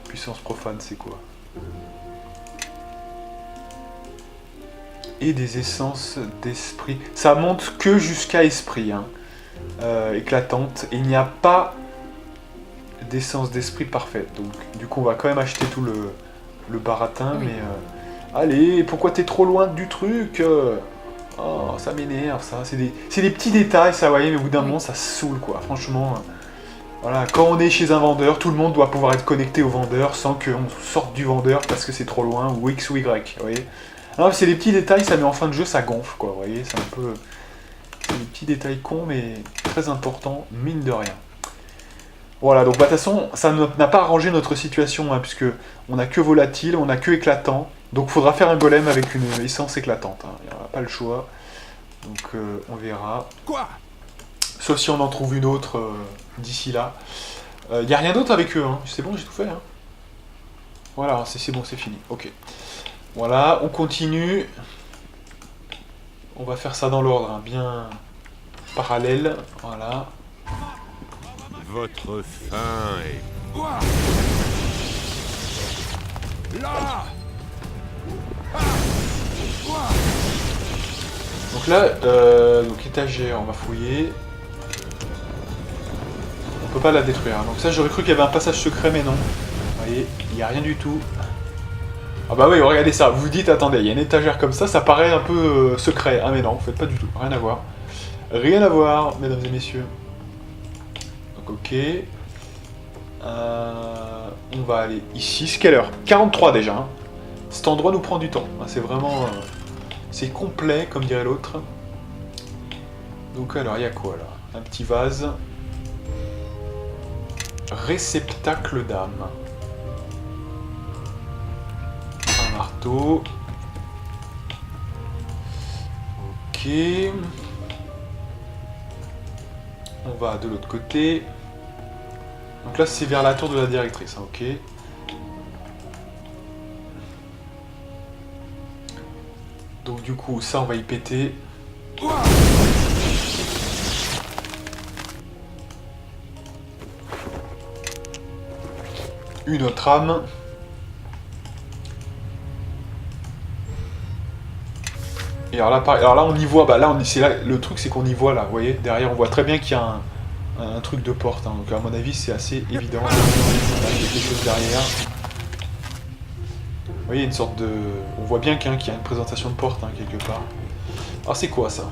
Puissance profane, c'est quoi? Et des essences d'esprit. Ça monte que jusqu'à esprit, hein. Éclatante. Et il n'y a pas d'essence d'esprit parfaite. Donc, du coup, on va quand même acheter tout le baratin. Oui. Mais allez, pourquoi t'es trop loin du truc? Oh, ça m'énerve, ça. C'est des petits détails, ça, vous voyez, mais au bout d'un moment, ça saoule, quoi. Franchement... Voilà, quand on est chez un vendeur, tout le monde doit pouvoir être connecté au vendeur sans qu'on sorte du vendeur parce que c'est trop loin, ou X ou Y, vous voyez. Alors c'est des petits détails, ça met en fin de jeu, ça gonfle, quoi, vous voyez, c'est un peu... C'est des petits détails cons, mais très importants, mine de rien. Voilà, donc bah, de toute façon, ça n'a pas arrangé notre situation, hein, puisque on n'a que volatile, on n'a que éclatant, donc il faudra faire un golem avec une essence éclatante, hein. Il n'y aura pas le choix, donc on verra. Quoi? Sauf si on en trouve une autre d'ici là. Il n'y a rien d'autre avec eux, hein. C'est bon, j'ai tout fait. Hein. Voilà, c'est bon, c'est fini. Ok. Voilà, on continue. On va faire ça dans l'ordre, hein, bien parallèle. Voilà. Votre fin est... Quoi? Là! Ah! Quoi? Donc là, donc étagère, on va fouiller. On peut pas la détruire. Donc ça, j'aurais cru qu'il y avait un passage secret, mais non. Vous voyez, il n'y a rien du tout. Ah bah oui, regardez ça. Vous vous dites, attendez, il y a une étagère comme ça paraît un peu secret. Ah mais non, en fait, pas du tout. Rien à voir. Rien à voir, mesdames et messieurs. Donc ok. On va aller ici. C'est quelle heure? 43 déjà. Hein. Cet endroit nous prend du temps. C'est vraiment... c'est complet, comme dirait l'autre. Donc alors, il y a quoi là? Un petit vase. Réceptacle d'âme. Un marteau. Ok. On va de l'autre côté. Donc là, c'est vers la tour de la directrice. Hein, ok. Donc du coup, ça, on va y péter. Une autre âme. Et alors là, on y voit, bah là, le truc c'est qu'on y voit là, vous voyez, derrière on voit très bien qu'il y a un truc de porte, hein, donc à mon avis c'est assez évident. Là, il y a quelque chose derrière. Vous voyez, une sorte de... On voit bien qu'il y a une présentation de porte, hein, quelque part. Alors c'est quoi ça?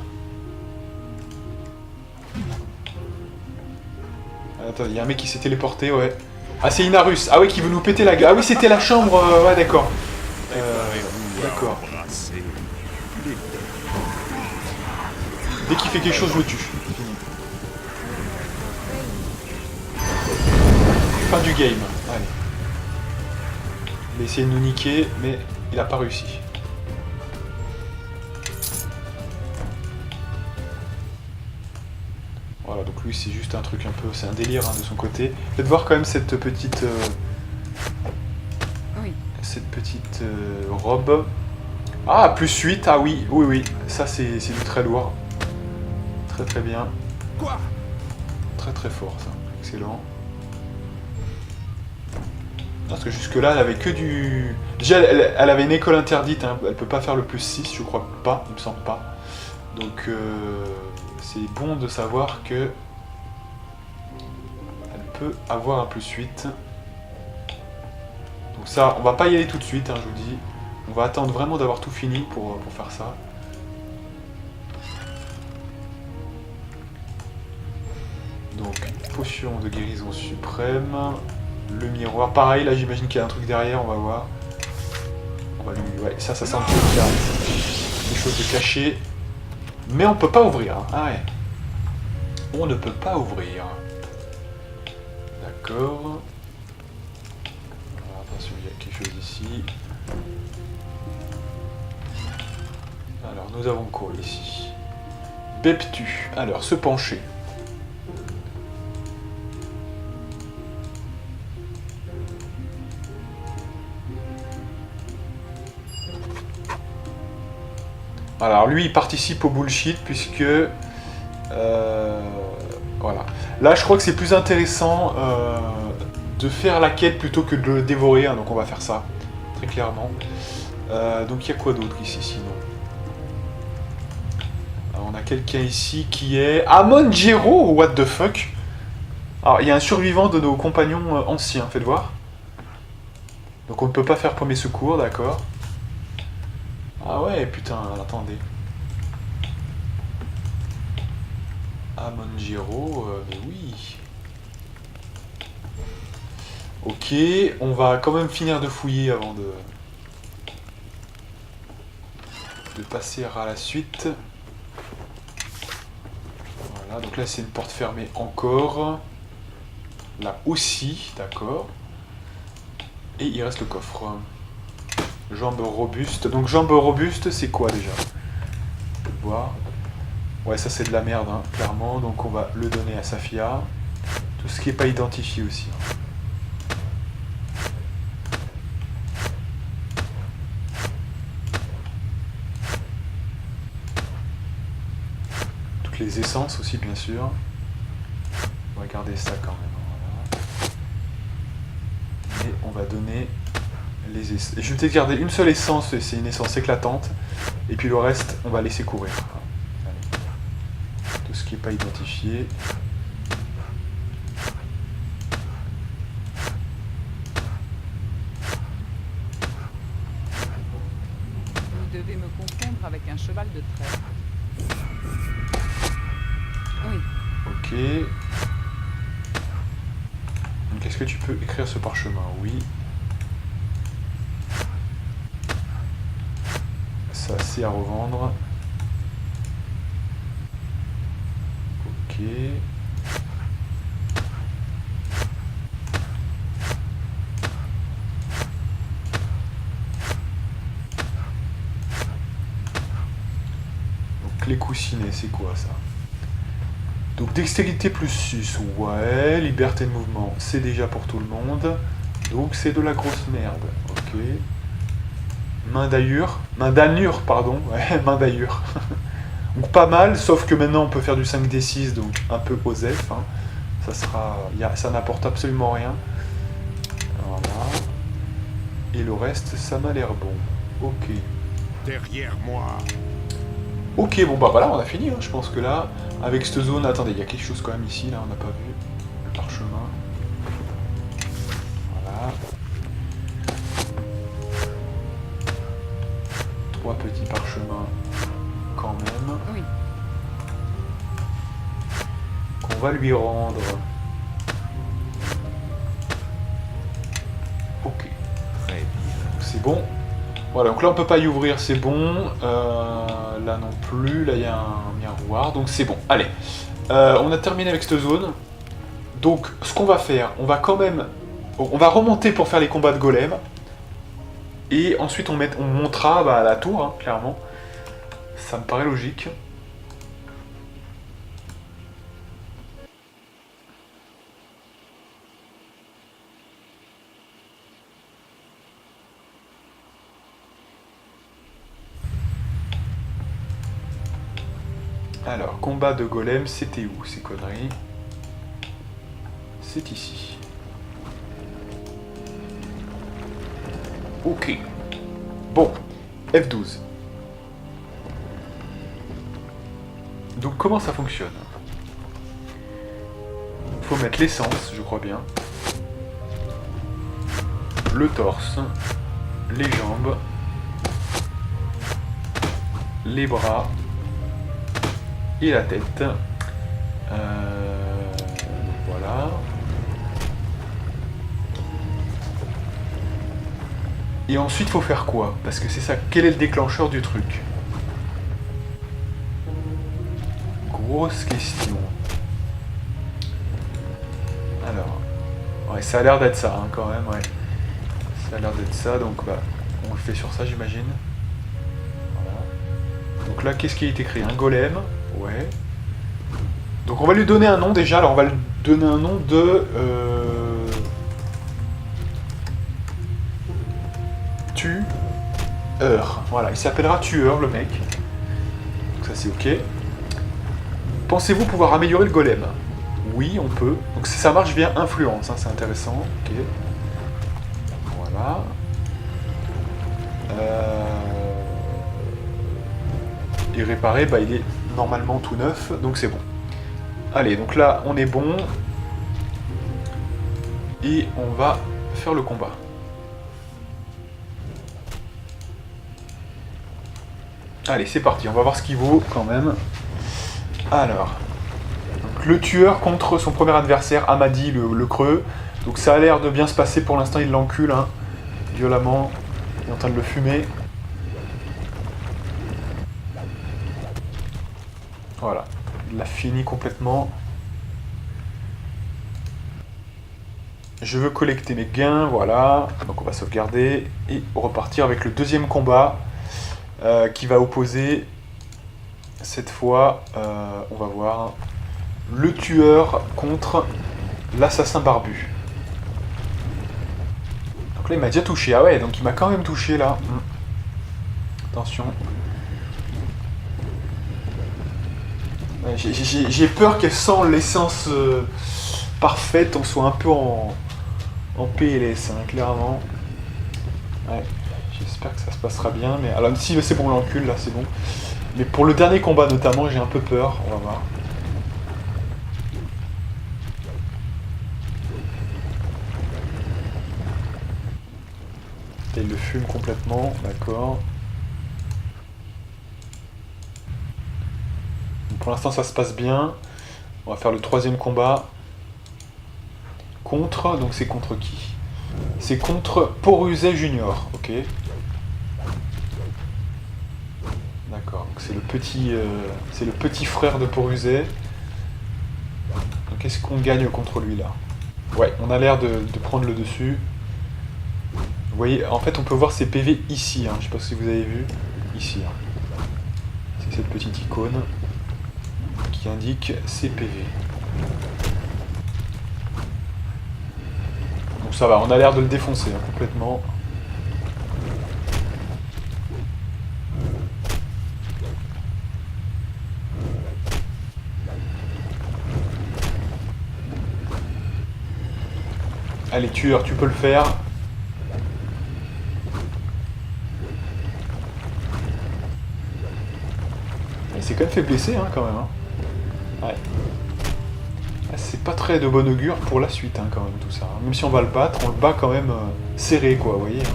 Attends, il y a un mec qui s'est téléporté, ouais. Ah c'est Inarus, ah oui, qui veut nous péter la gueule. Ah oui, c'était la chambre, ouais d'accord. D'accord. Dès qu'il fait quelque chose, je le tue. Fin du game. Allez. Il a essayé de nous niquer, mais il n'a pas réussi. Voilà, donc lui c'est juste un truc un peu... C'est un délire hein, de son côté. Faites voir quand même cette petite cette petite robe. Ah, plus 8, ah oui, oui, oui. Ça, c'est du très lourd. Très très bien. Quoi? Très très fort, ça. Excellent. Parce que jusque-là, elle avait que du... Déjà, elle avait une école interdite, hein. Elle peut pas faire le plus 6, je crois pas, il me semble pas. Donc, c'est bon de savoir que... Elle peut avoir un plus 8. Donc ça, on va pas y aller tout de suite, hein, je vous dis. On va attendre vraiment d'avoir tout fini pour faire ça. Donc, potion de guérison suprême. Le miroir, pareil, là j'imagine qu'il y a un truc derrière, on va voir. On va lui... Ouais, ça sent un peu qu'il y a des choses de cachées. Mais on peut pas ouvrir. Hein. Ah ouais. On ne peut pas ouvrir. D'accord. Alors, attention, il y a quelque chose ici. Alors, nous avons quoi ici? Beptu. Alors, se pencher. Alors lui il participe au bullshit puisque voilà. Là je crois que c'est plus intéressant de faire la quête plutôt que de le dévorer, hein, donc on va faire ça très clairement. Donc il y a quoi d'autre ici sinon? Alors, on a quelqu'un ici qui est Amon Jero, what the fuck. Alors il y a un survivant de nos compagnons anciens, faites voir. Donc on ne peut pas faire premier secours, d'accord. Ah ouais, putain, attendez. Amonjiro, mais oui. Ok, on va quand même finir de fouiller avant de passer à la suite. Voilà, donc là c'est une porte fermée encore. Là aussi, d'accord. Et il reste le coffre. Jambes robustes. Donc jambes robustes, c'est quoi déjà? On peut voir. Ouais, ça c'est de la merde, hein, clairement. Donc on va le donner à Safia. Tout ce qui n'est pas identifié aussi. Hein. Toutes les essences aussi, bien sûr. On va garder ça quand même. Voilà. Et on va donner... les essences. Je vais peut-être garder une seule essence, c'est une essence éclatante. Et puis le reste, on va laisser courir. Allez. Tout ce qui n'est pas identifié. Vous devez me confondre avec un cheval de trait. Oui. Ok. Donc est-ce que tu peux écrire ce parchemin? Oui. Ça, c'est à revendre. Ok. Donc les coussinets, c'est quoi ça? Donc dextérité plus 6, ouais. Liberté de mouvement, c'est déjà pour tout le monde. Donc c'est de la grosse merde. Ok. Main d'allure, pardon. Ouais, main d'allure. Donc pas mal, sauf que maintenant on peut faire du 5d6, donc un peu OSEF. Hein. Ça n'apporte absolument rien. Voilà. Et le reste, ça m'a l'air bon. Ok. Derrière moi. Ok, bon bah voilà, on a fini. Hein. Je pense que là, avec cette zone... Attendez, il y a quelque chose quand même ici, là, on n'a pas vu. Le parchemin. Voilà. 3 petits parchemins quand même. Oui. Qu'on va lui rendre. Ok. Très bien. C'est bon. Voilà, donc là on peut pas y ouvrir, c'est bon. Là non plus, là il y a un miroir, donc c'est bon. Allez, on a terminé avec cette zone. Donc ce qu'on va faire, on va quand même... On va remonter pour faire les combats de golem. Et ensuite on montera à la tour, hein, clairement. Ça me paraît logique. Alors, combat de golem, c'était où ces conneries? C'est ici. Ok. Bon, F12. Donc comment ça fonctionne? Il faut mettre l'essence, je crois bien. Le torse. Les jambes. Les bras. Et la tête. Voilà. Et ensuite, il faut faire quoi? Parce que c'est ça, quel est le déclencheur du truc? Grosse question. Alors, ouais, ça a l'air d'être ça, hein, quand même, ouais. Ça a l'air d'être ça, donc bah, on le fait sur ça, j'imagine. Voilà. Donc là, qu'est-ce qui a été créé? Un golem, ouais. Donc on va lui donner un nom déjà, alors on va lui donner un nom de... Tueur. Voilà, il s'appellera Tueur, le mec. Donc ça c'est ok. Pensez-vous pouvoir améliorer le golem? Oui, on peut. Donc ça marche via influence, hein, c'est intéressant. Ok. Voilà. Et réparer, bah, il est normalement tout neuf, donc c'est bon. Allez, donc là, on est bon. Et on va faire le combat. Allez, c'est parti, on va voir ce qu'il vaut quand même. Alors, donc, le tueur contre son premier adversaire, Amadi, le creux. Donc ça a l'air de bien se passer pour l'instant, il l'encule, hein, violemment. Il est en train de le fumer. Voilà, il l'a fini complètement. Je veux collecter mes gains, voilà. Donc on va sauvegarder et repartir avec le deuxième combat qui va opposer, cette fois, on va voir, le tueur contre l'assassin barbu. Donc là il m'a déjà touché, ah ouais, donc il m'a quand même touché là. Attention. Ouais, j'ai peur qu'elle sent l'essence parfaite, on soit un peu en PLS, hein, clairement. Ouais, j'espère que ça se passera bien, mais alors si c'est bon, l'encule, là, c'est bon. Mais pour le dernier combat, notamment, j'ai un peu peur, on va voir. Et il le fume complètement, d'accord. Pour l'instant, ça se passe bien. On va faire le troisième combat. Contre, donc c'est contre qui? C'est contre Poruzet Junior, ok. D'accord, donc c'est le petit frère de Poruzet. Donc qu'est-ce qu'on gagne contre lui là? Ouais, on a l'air de prendre le dessus. Vous voyez, en fait on peut voir ses PV ici, hein. Je sais pas si vous avez vu. Ici, hein. C'est cette petite icône qui indique ses PV. Donc ça va, on a l'air de le défoncer, hein, complètement. Allez, tueur, tu peux le faire. Il s'est quand même fait blesser, hein, quand même. Hein. Ouais. C'est pas très de bon augure pour la suite, hein, quand même, tout ça. Même si on va le battre, on le bat quand même serré, quoi, vous voyez. Hein.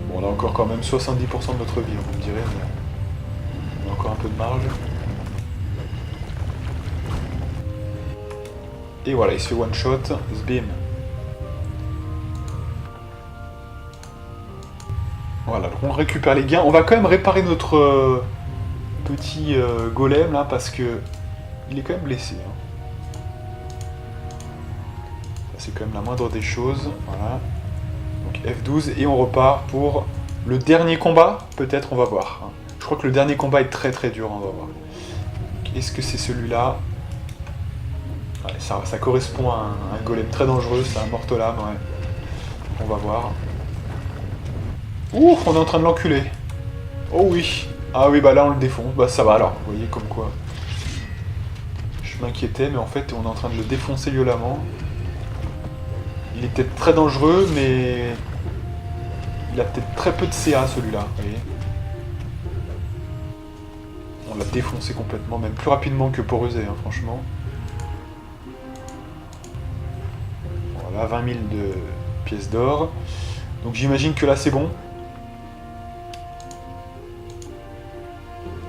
Bon, on a encore quand même 70% de notre vie, vous me direz, mais on a encore un peu de marge. Et voilà, il se fait one shot, zbim. Voilà, donc on récupère les gains. On va quand même réparer notre petit golem là, parce que il est quand même blessé. Hein. C'est quand même la moindre des choses. Voilà. Donc F12 et on repart pour le dernier combat. Peut-être, on va voir. Hein. Je crois que le dernier combat est très très dur, on va voir. Est-ce que c'est celui-là? Ouais, ça correspond à un golem très dangereux, c'est un mortelame, ouais. On va voir. Ouh, on est en train de l'enculer. Oh oui. Ah oui, bah là on le défonce. Bah ça va alors, vous voyez comme quoi. Je m'inquiétais, mais en fait on est en train de le défoncer violemment. Il est peut-être très dangereux, mais... il a peut-être très peu de CA celui-là, vous voyez. On l'a défoncé complètement, même plus rapidement que Porusé, hein, franchement. Voilà, 20 000 de pièces d'or. Donc j'imagine que là c'est bon.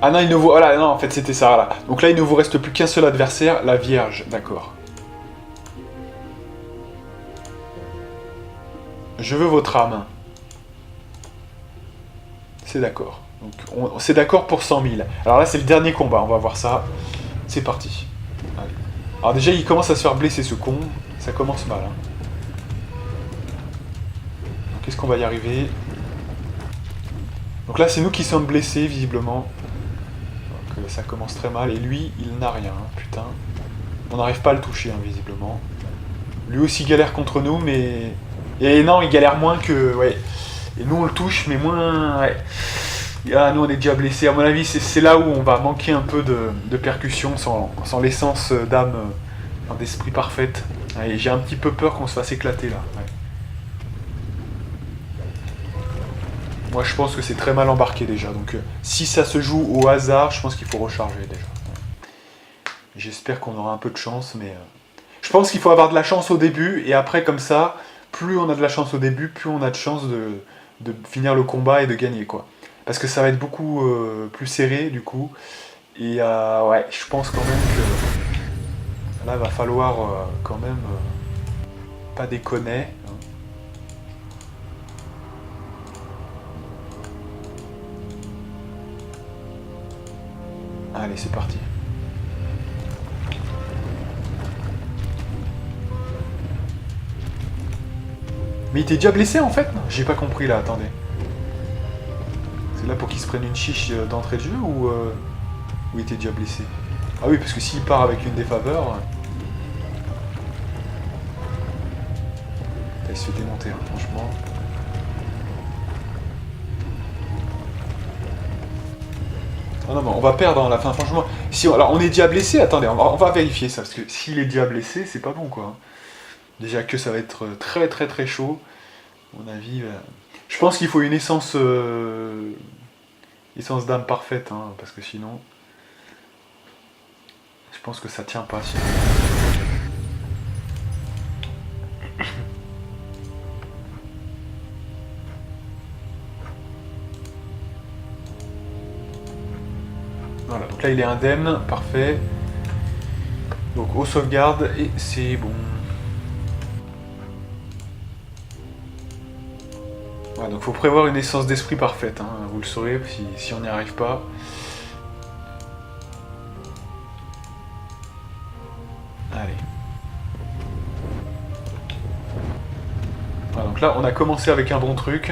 Ah non, il ne vous... voilà, non, en fait c'était ça, là. Donc là il ne vous reste plus qu'un seul adversaire, la Vierge, d'accord. Je veux votre âme. C'est d'accord. Donc c'est d'accord pour 100 000. Alors là c'est le dernier combat, on va voir ça. C'est parti. Allez. Alors déjà il commence à se faire blesser ce con. Ça commence mal. Hein. Qu'est-ce qu'on va y arriver? Donc là c'est nous qui sommes blessés visiblement. Donc ça commence très mal. Et lui il n'a rien, hein, putain. On n'arrive pas à le toucher hein, visiblement. Lui aussi galère contre nous mais... Et non il galère moins que... ouais. Et nous on le touche mais moins... ouais. Ah, nous on est déjà blessés, à mon avis c'est là où on va manquer un peu de percussion sans l'essence d'âme, d'esprit parfaite. Et j'ai un petit peu peur qu'on se fasse éclater là. Ouais. Moi je pense que c'est très mal embarqué déjà, donc si ça se joue au hasard, je pense qu'il faut recharger déjà. Ouais. J'espère qu'on aura un peu de chance, mais... je pense qu'il faut avoir de la chance au début, et après comme ça, plus on a de la chance au début, plus on a de chance de finir le combat et de gagner quoi. Parce que ça va être beaucoup plus serré du coup. Et ouais, je pense quand même que là, il va falloir quand même pas déconner. Hein. Allez, c'est parti. Mais il était déjà blessé en fait? J'ai pas compris là, attendez. C'est là pour qu'il se prenne une chiche d'entrée de jeu ou il était déjà blessé? Ah oui, parce que s'il part avec une défaveur... il se fait démonter, hein, franchement. Ah non, mais on va perdre à la fin, franchement. Si alors on est déjà blessé, attendez, on va vérifier ça, parce que s'il est déjà blessé, c'est pas bon quoi. Déjà que ça va être très très très chaud. À mon avis... je pense qu'il faut une essence d'âme parfaite, hein, parce que sinon, je pense que ça tient pas. Sinon. Voilà, donc là il est indemne, parfait. Donc au sauvegarde et c'est bon. Voilà, donc il faut prévoir une essence d'esprit parfaite, hein, vous le saurez si on n'y arrive pas. Allez. Voilà, donc là on a commencé avec un bon truc.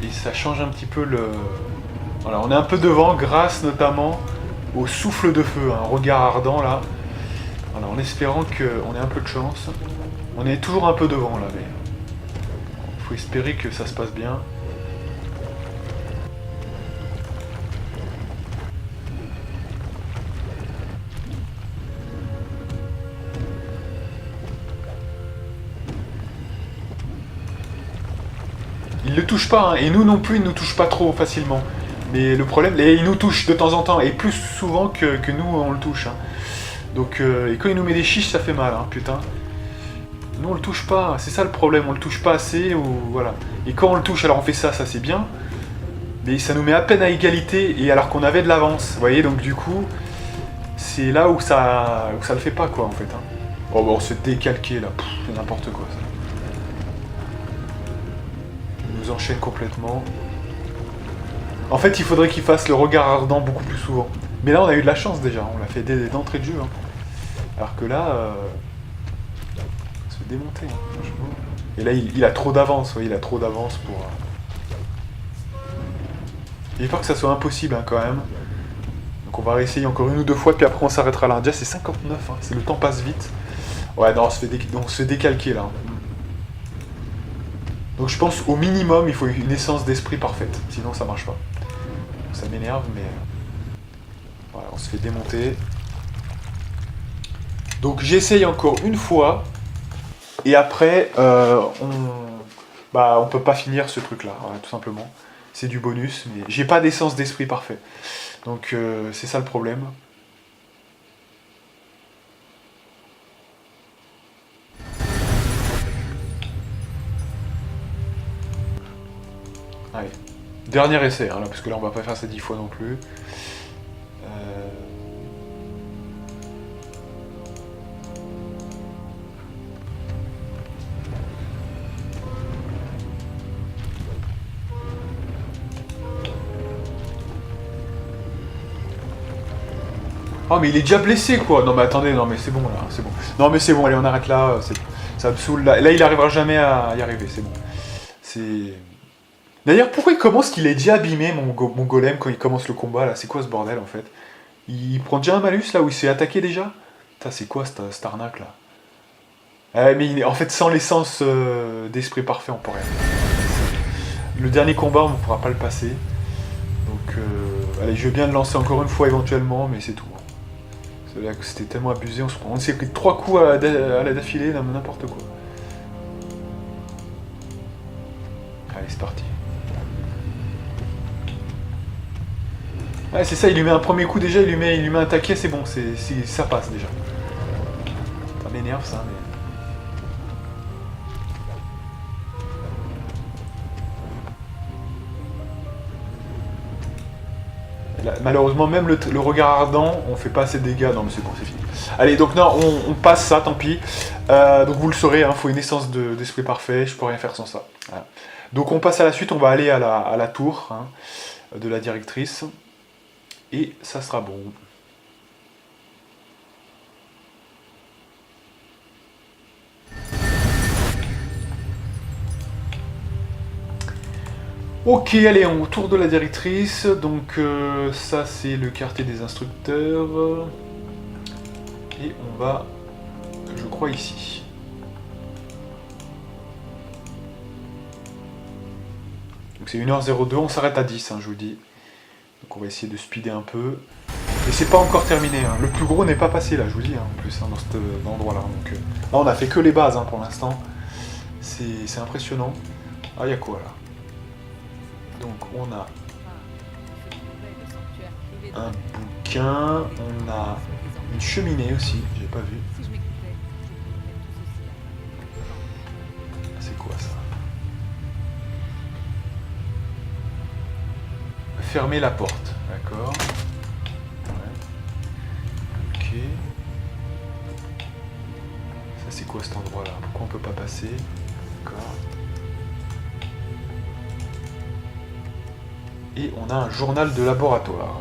Et ça change un petit peu le... Voilà, on est un peu devant grâce notamment au souffle de feu, un regard ardent là. Voilà, en espérant qu'on ait un peu de chance. On est toujours un peu devant là, mais... faut espérer que ça se passe bien. Il ne touche pas, hein, et nous non plus, il ne nous touche pas trop facilement. Mais le problème, il nous touche de temps en temps, et plus souvent que nous on le touche. Hein. Donc, et quand il nous met des chiches, ça fait mal, hein, putain. Nous on le touche pas, c'est ça le problème, on le touche pas assez, ou voilà. Et quand on le touche, alors on fait ça, ça c'est bien. Mais ça nous met à peine à égalité, et alors qu'on avait de l'avance, vous voyez, donc du coup, c'est là où ça le fait pas, quoi, en fait. Hein. Oh, bah on se fait décalquer, là, c'est n'importe quoi, ça. Il nous enchaîne complètement. En fait, il faudrait qu'il fasse le regard ardent beaucoup plus souvent. Mais là, on a eu de la chance, déjà, on l'a fait d'entrée de jeu. Hein. Alors que là... on se fait démonter, hein, franchement. Et là, il a trop d'avance, vous voyez, il a trop d'avance pour... Il faut pas que ça soit impossible, hein, quand même. Donc on va réessayer encore une ou deux fois, puis après on s'arrêtera là. Déjà, c'est 59, hein, le temps passe vite. Ouais, non, on se fait décalquer, là. Donc je pense, au minimum, il faut une essence d'esprit parfaite. Sinon, ça marche pas. ça m'énerve, mais... voilà, on se fait démonter. Donc j'essaye encore une fois, et après, on peut pas finir ce truc-là, voilà, tout simplement. C'est du bonus, mais j'ai pas d'essence d'esprit parfait. Donc c'est ça le problème. Allez, dernier essai, hein, là, parce que là on va pas faire ça 10 fois non plus. Oh mais il est déjà blessé quoi. Non mais attendez, non mais c'est bon là, c'est bon. Non mais c'est bon, allez on arrête là, ça me saoule. Là il arrivera jamais à y arriver, c'est bon. C'est... D'ailleurs pourquoi il commence qu'il est déjà abîmé mon golem quand il commence le combat là? C'est quoi ce bordel en fait? Il prend déjà un malus là où il s'est attaqué déjà? Putain c'est quoi cette arnaque là? Mais en fait sans l'essence d'esprit parfait on peut rien. Le dernier combat on ne pourra pas le passer. Donc allez je veux bien le lancer encore une fois éventuellement mais c'est tout. C'est-à-dire que c'était tellement abusé, on s'est pris 3 coups à la d'affilée, n'importe quoi. Allez, c'est parti. Ouais, c'est ça, il lui met un premier coup déjà, il lui met un taquet, c'est bon, ça passe déjà. Ça m'énerve ça, mais... Là, malheureusement, même le regard ardent, on fait pas assez de dégâts. Non, mais c'est bon, c'est fini. Allez, donc non, on passe ça, tant pis. Donc vous le saurez, il faut une essence d'esprit parfait, je peux rien faire sans ça. Voilà. Donc on passe à la suite, on va aller à la tour hein, de la directrice. Et ça sera bon. Ok, allez, on tour de la directrice. Donc ça c'est le quartier des instructeurs. Et on va, je crois, ici. Donc c'est 1h02, on s'arrête à 10, hein, je vous dis. Donc on va essayer de speeder un peu. Et c'est pas encore terminé, hein. Le plus gros n'est pas passé là, je vous dis, hein, en plus, hein, dans cet endroit-là. Donc là on a fait que les bases hein, pour l'instant. C'est impressionnant. Ah, il y a quoi là? Donc on a un bouquin, on a une cheminée aussi, j'ai pas vu. C'est quoi ça? Fermer la porte, d'accord. Ouais. Ok. Ça c'est quoi cet endroit là? Pourquoi on peut pas passer? D'accord. Et on a un journal de laboratoire.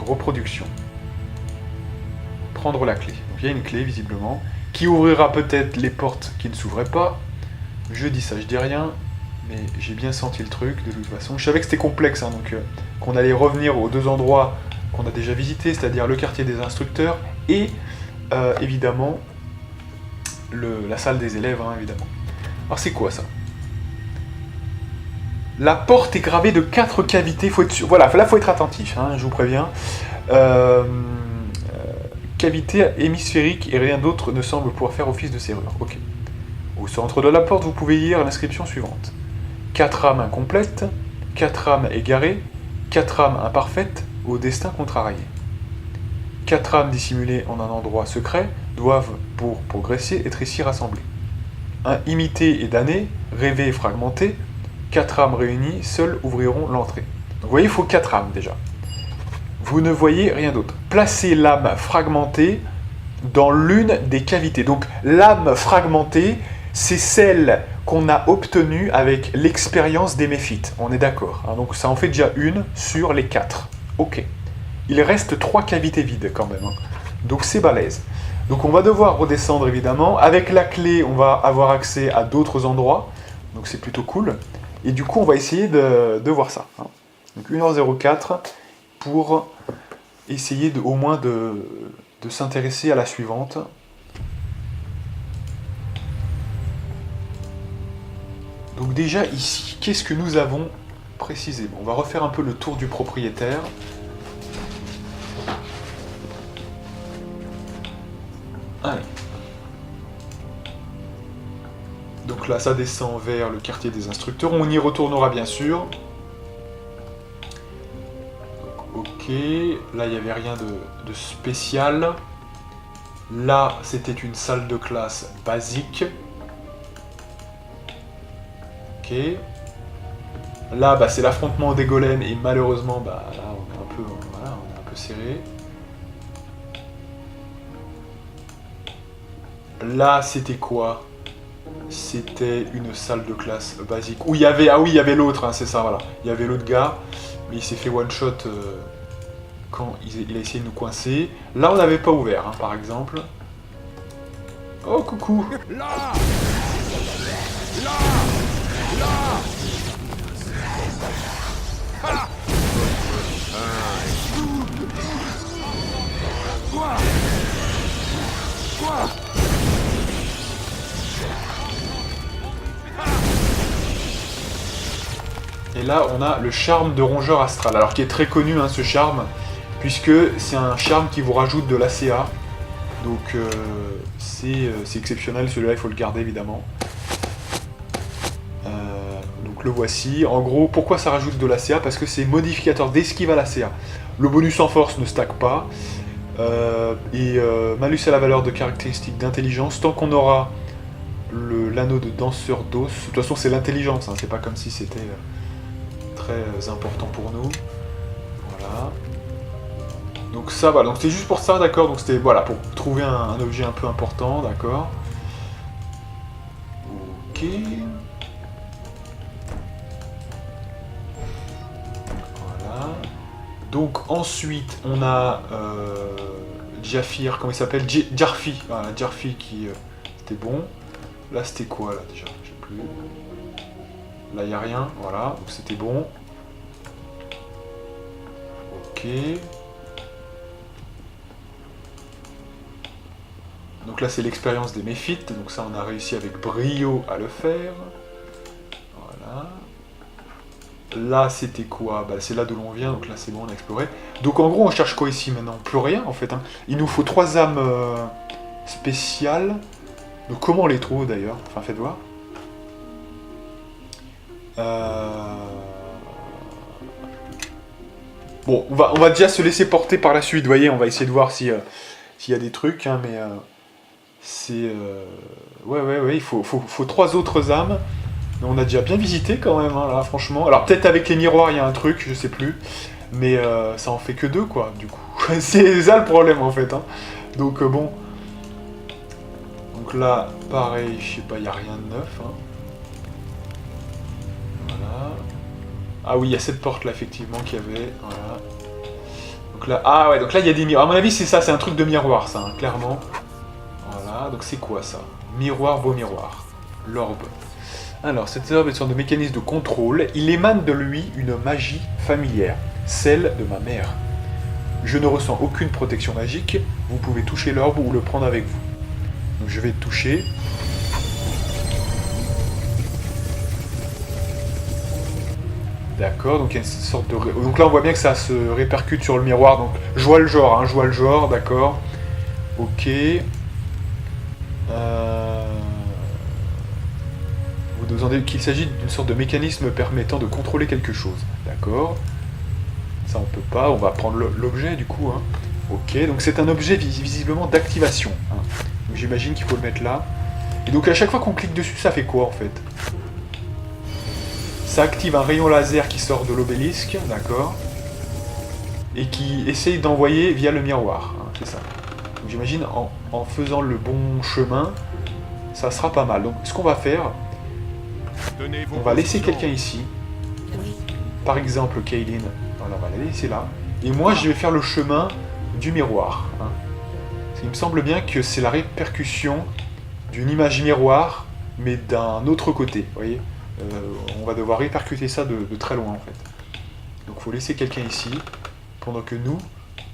Reproduction. Prendre la clé. Donc il y a une clé visiblement qui ouvrira peut-être les portes qui ne s'ouvraient pas. Je dis ça, je dis rien, mais j'ai bien senti le truc de toute façon. Je savais que c'était complexe, hein, donc qu'on allait revenir aux 2 endroits qu'on a déjà visités, c'est-à-dire le quartier des instructeurs et évidemment la salle des élèves, hein, évidemment. Alors c'est quoi ça? La porte est gravée de 4 cavités, faut être sûr. Voilà, là faut être attentif, hein, je vous préviens. Cavité hémisphérique et rien d'autre ne semble pouvoir faire office de serrure. Ok. Au centre de la porte, vous pouvez lire l'inscription suivante. 4 âmes incomplètes, 4 âmes égarées, 4 âmes imparfaites, au destin contrarié. 4 âmes dissimulées en un endroit secret doivent, pour progresser, être ici rassemblées. Un imité et damné, rêvé et fragmenté, 4 âmes réunies, seules ouvriront l'entrée. Donc vous voyez, il faut 4 âmes déjà. Vous ne voyez rien d'autre. Placez l'âme fragmentée dans l'une des cavités. Donc l'âme fragmentée, c'est celle qu'on a obtenue avec l'expérience des méphites. On est d'accord, hein, donc ça en fait déjà une sur les 4. Ok. Il reste 3 cavités vides quand même. Hein. Donc c'est balèze. Donc on va devoir redescendre évidemment. Avec la clé, on va avoir accès à d'autres endroits. Donc c'est plutôt cool. Et du coup, on va essayer de voir ça. Hein. Donc 1h04 pour essayer au moins de s'intéresser à la suivante. Donc déjà ici, qu'est-ce que nous avons précisément. On va refaire un peu le tour du propriétaire. Allez. Donc là, ça descend vers le quartier des instructeurs. On y retournera bien sûr. Ok, là il n'y avait rien de spécial. Là, c'était une salle de classe basique. Ok. Là, bah, c'est l'affrontement des golems et malheureusement, bah, là, on est un peu, voilà, on est un peu serré. Là, c'était quoi? C'était une salle de classe basique. Où il y avait, ah oui, il y avait l'autre, hein, c'est ça, voilà. Il y avait l'autre gars, mais il s'est fait one shot quand il a essayé de nous coincer. Là, on n'avait pas ouvert, hein, par exemple. Oh, coucou. Là! Là! Là! Ah! Quoi? Quoi? Et là, on a le charme de rongeur astral. Alors, qui est très connu, hein, ce charme, puisque c'est un charme qui vous rajoute de l'ACA. Donc, c'est exceptionnel. Celui-là, il faut le garder, évidemment. Donc, le voici. En gros, pourquoi ça rajoute de l'ACA? Parce que c'est modificateur d'esquive à l'ACA. Le bonus en force ne stack pas. Malus à la valeur de caractéristique d'intelligence. Tant qu'on aura l'anneau de danseur d'os. De toute façon, c'est l'intelligence. Hein, c'est pas comme si c'était très important pour nous. Voilà. Donc ça va. Donc c'est juste pour ça, d'accord. Donc c'était voilà pour trouver un objet un peu important, d'accord. Ok. Voilà. Donc ensuite on a Jafir, comment il s'appelle? Jarfi. Voilà, Jarfi qui c'était bon. Là c'était quoi là déjà? Je sais plus. Là il n'y a rien, voilà, donc c'était bon. Ok. Donc là c'est l'expérience des méphites, donc ça on a réussi avec brio à le faire. Voilà. Là c'était quoi? Bah, c'est là d'où l'on vient, donc là c'est bon, on a exploré. Donc en gros on cherche quoi ici maintenant? Plus rien en fait. Hein. Il nous faut 3 âmes spéciales. Donc comment on les trouve d'ailleurs? Enfin faites voir. Bon, on va déjà se laisser porter par la suite, vous voyez, on va essayer de voir s'il y a des trucs, hein, mais c'est... Ouais, il faut 3 autres âmes. Mais on a déjà bien visité quand même, hein, là, franchement. Alors peut-être avec les miroirs, il y a un truc, je sais plus. Mais ça en fait que 2, quoi, du coup. C'est ça le problème, en fait. Hein. Donc bon. Donc là, pareil, je sais pas, il n'y a rien de neuf. Hein. Voilà. Ah oui, il y a cette porte là effectivement qu'il y avait. Voilà. Donc là, ah ouais, donc là il y a des miroirs. À mon avis c'est ça, c'est un truc de miroir ça, hein, clairement. Voilà, donc c'est quoi ça? Miroir, beau miroir. L'orbe. Alors, cette orbe est une sorte de mécanisme de contrôle. Il émane de lui une magie familière, celle de ma mère. Je ne ressens aucune protection magique. Vous pouvez toucher l'orbe ou le prendre avec vous. Donc je vais toucher. D'accord, donc il y a une sorte de... Donc là on voit bien que ça se répercute sur le miroir, donc je vois le genre, hein, je vois le genre, d'accord. Ok. Vous demandez qu'il s'agit d'une sorte de mécanisme permettant de contrôler quelque chose, d'accord. Ça on peut pas, on va prendre l'objet du coup. Hein. Ok, donc c'est un objet visiblement d'activation. Hein. Donc j'imagine qu'il faut le mettre là. Et donc à chaque fois qu'on clique dessus, ça fait quoi en fait? Ça active un rayon laser qui sort de l'obélisque, d'accord, et qui essaye d'envoyer via le miroir, hein, c'est ça. Donc j'imagine en faisant le bon chemin, ça sera pas mal. Donc ce qu'on va faire, on va laisser quelqu'un ici, par exemple Kaylin, voilà, on va la laisser là, et moi je vais faire le chemin du miroir. Hein. Il me semble bien que c'est la répercussion d'une image miroir, mais d'un autre côté, vous voyez. On va devoir répercuter ça de très loin en fait. Donc il faut laisser quelqu'un ici, pendant que nous,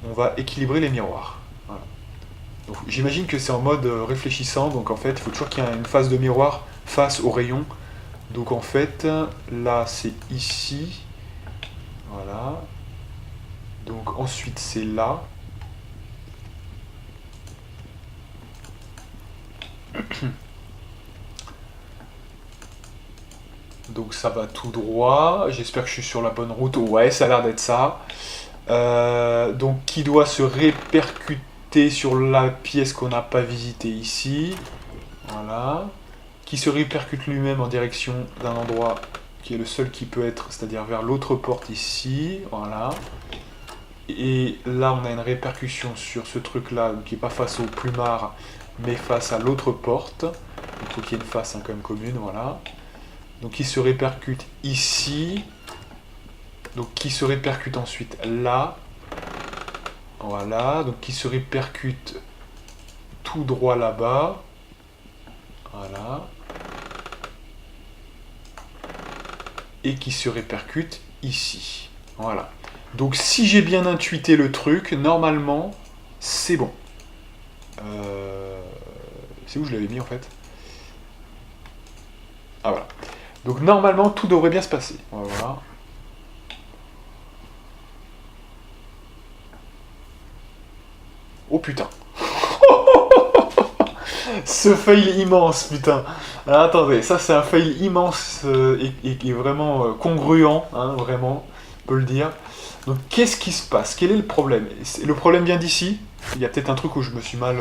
on va équilibrer les miroirs. Voilà. Donc j'imagine que c'est en mode réfléchissant, donc en fait il faut toujours qu'il y ait une face de miroir face au rayon. Donc en fait, là c'est ici, Voilà. Donc ensuite c'est là. Donc ça va tout droit. J'espère que je suis sur la bonne route. Ouais, ça a l'air d'être ça. Donc qui doit se répercuter sur la pièce qu'on n'a pas visitée ici. Voilà. Qui se répercute lui-même en direction d'un endroit qui est le seul qui peut être, c'est-à-dire vers l'autre porte ici. Voilà. Et là on a une répercussion sur ce truc-là, qui n'est pas face au plumard, mais face à l'autre porte. Il faut qu'il y ait une face quand même commune, voilà. Donc il se répercute ici. Donc qui se répercute ensuite là. Voilà. Donc qui se répercute tout droit là-bas. Voilà. Et qui se répercute ici. Voilà. Donc si j'ai bien intuité le truc, normalement, c'est bon. C'est où je l'avais mis en fait? Ah voilà. Donc normalement, tout devrait bien se passer. Voilà. Oh putain. Ce fail immense, putain. Alors, attendez, ça c'est un fail immense et vraiment congruent, hein, vraiment, on peut le dire. Donc qu'est-ce qui se passe? Quel est le problème? Le problème vient d'ici. Il y a peut-être un truc où je me suis mal...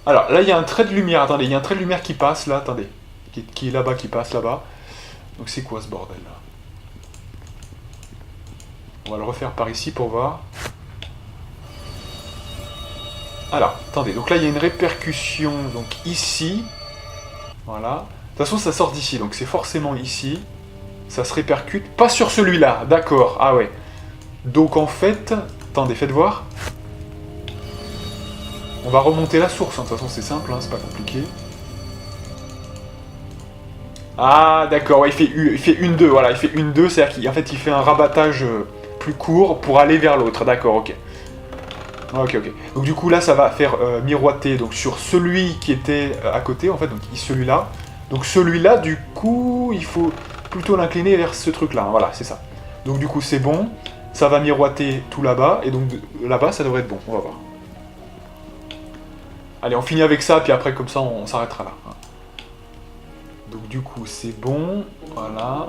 Alors là il y a un trait de lumière, attendez, il y a un trait de lumière qui passe là, attendez. Qui est là-bas, qui passe là-bas. Donc c'est quoi ce bordel là? On va le refaire par ici pour voir. Alors, attendez, donc là il y a une répercussion, donc ici. Voilà. De toute façon ça sort d'ici, donc c'est forcément ici. Ça se répercute, pas sur celui-là, d'accord, ah ouais. Donc en fait, attendez, faites voir. On va remonter la source, hein. De toute façon c'est simple, hein, c'est pas compliqué. Ah d'accord, ouais, il fait une 2, voilà, il fait une 2, c'est-à-dire qu'en fait il fait un rabattage plus court pour aller vers l'autre, d'accord, ok. Ok. Donc du coup là ça va faire miroiter donc, sur celui qui était à côté, en fait, donc celui-là. Donc celui-là, du coup, il faut plutôt l'incliner vers ce truc-là, hein, voilà, c'est ça. Donc du coup c'est bon, ça va miroiter tout là-bas, et donc là-bas ça devrait être bon, on va voir. Allez, on finit avec ça, puis après comme ça on s'arrêtera là. Donc du coup c'est bon, voilà.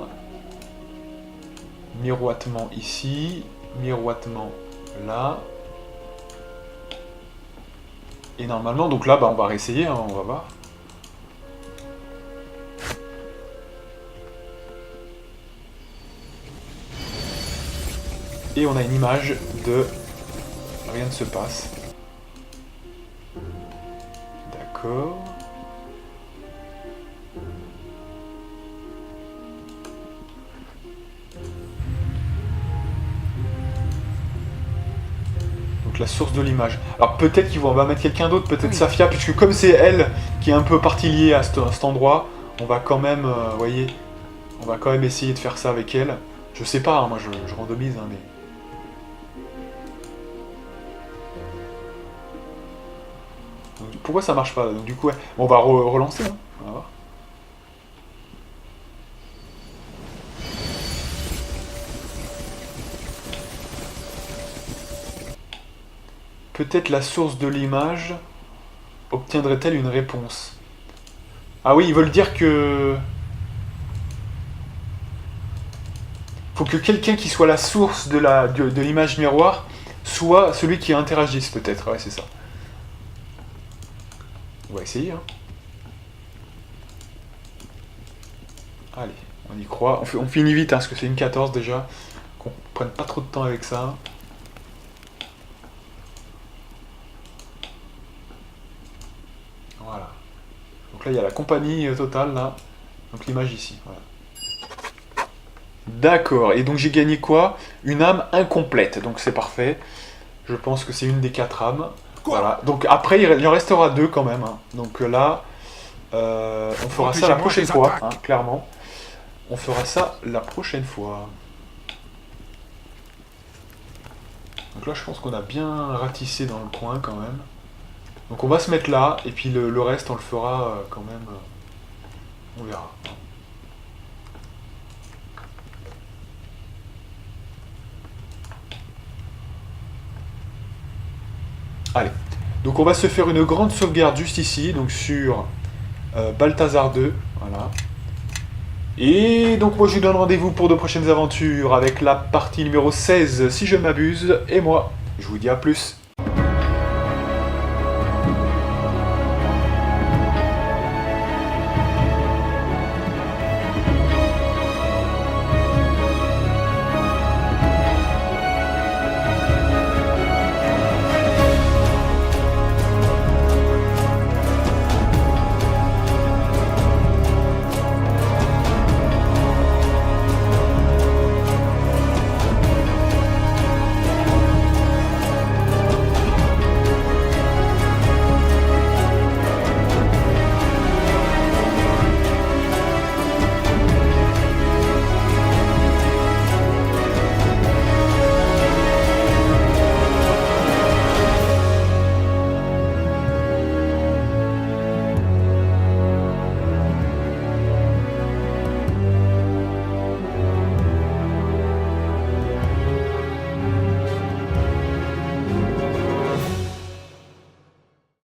Miroitement ici, miroitement là. Et normalement, donc là, bah, on va réessayer, hein, on va voir. Et on a une image de... Rien ne se passe. D'accord. Donc la source de l'image. Alors peut-être qu'on va mettre quelqu'un d'autre, peut-être Safia, puisque comme c'est elle qui est un peu partie liée à cet endroit, on va quand même, vous voyez, on va quand même essayer de faire ça avec elle. Je sais pas, hein, moi je randomise, hein, mais... Donc, pourquoi ça marche pas? Donc du coup, ouais. Bon, on va relancer, hein. On va voir. Peut-être la source de l'image obtiendrait-elle une réponse? Ah oui, ils veulent dire que... Faut que quelqu'un qui soit la source de l'image miroir soit celui qui interagisse, peut-être. Ouais, c'est ça. On va essayer, hein. Allez, on y croit. On finit vite, hein, parce que c'est une 14 déjà. Qu'on prenne pas trop de temps avec ça. Voilà. Donc là, il y a la compagnie totale, là. Donc l'image ici, voilà. D'accord, et donc j'ai gagné quoi? Une âme incomplète, donc c'est parfait. Je pense que c'est une des 4 âmes. Voilà, donc après il en restera 2 quand même, hein. Donc là, on fera ça la prochaine fois, hein, clairement. On fera ça la prochaine fois. Donc là je pense qu'on a bien ratissé dans le coin quand même. Donc on va se mettre là, et puis le reste on le fera quand même, on verra. Allez. Donc on va se faire une grande sauvegarde juste ici, donc sur Balthazar 2. Voilà. Et donc moi je vous donne rendez-vous pour de prochaines aventures avec la partie numéro 16 si je ne m'abuse. Et moi, je vous dis à plus.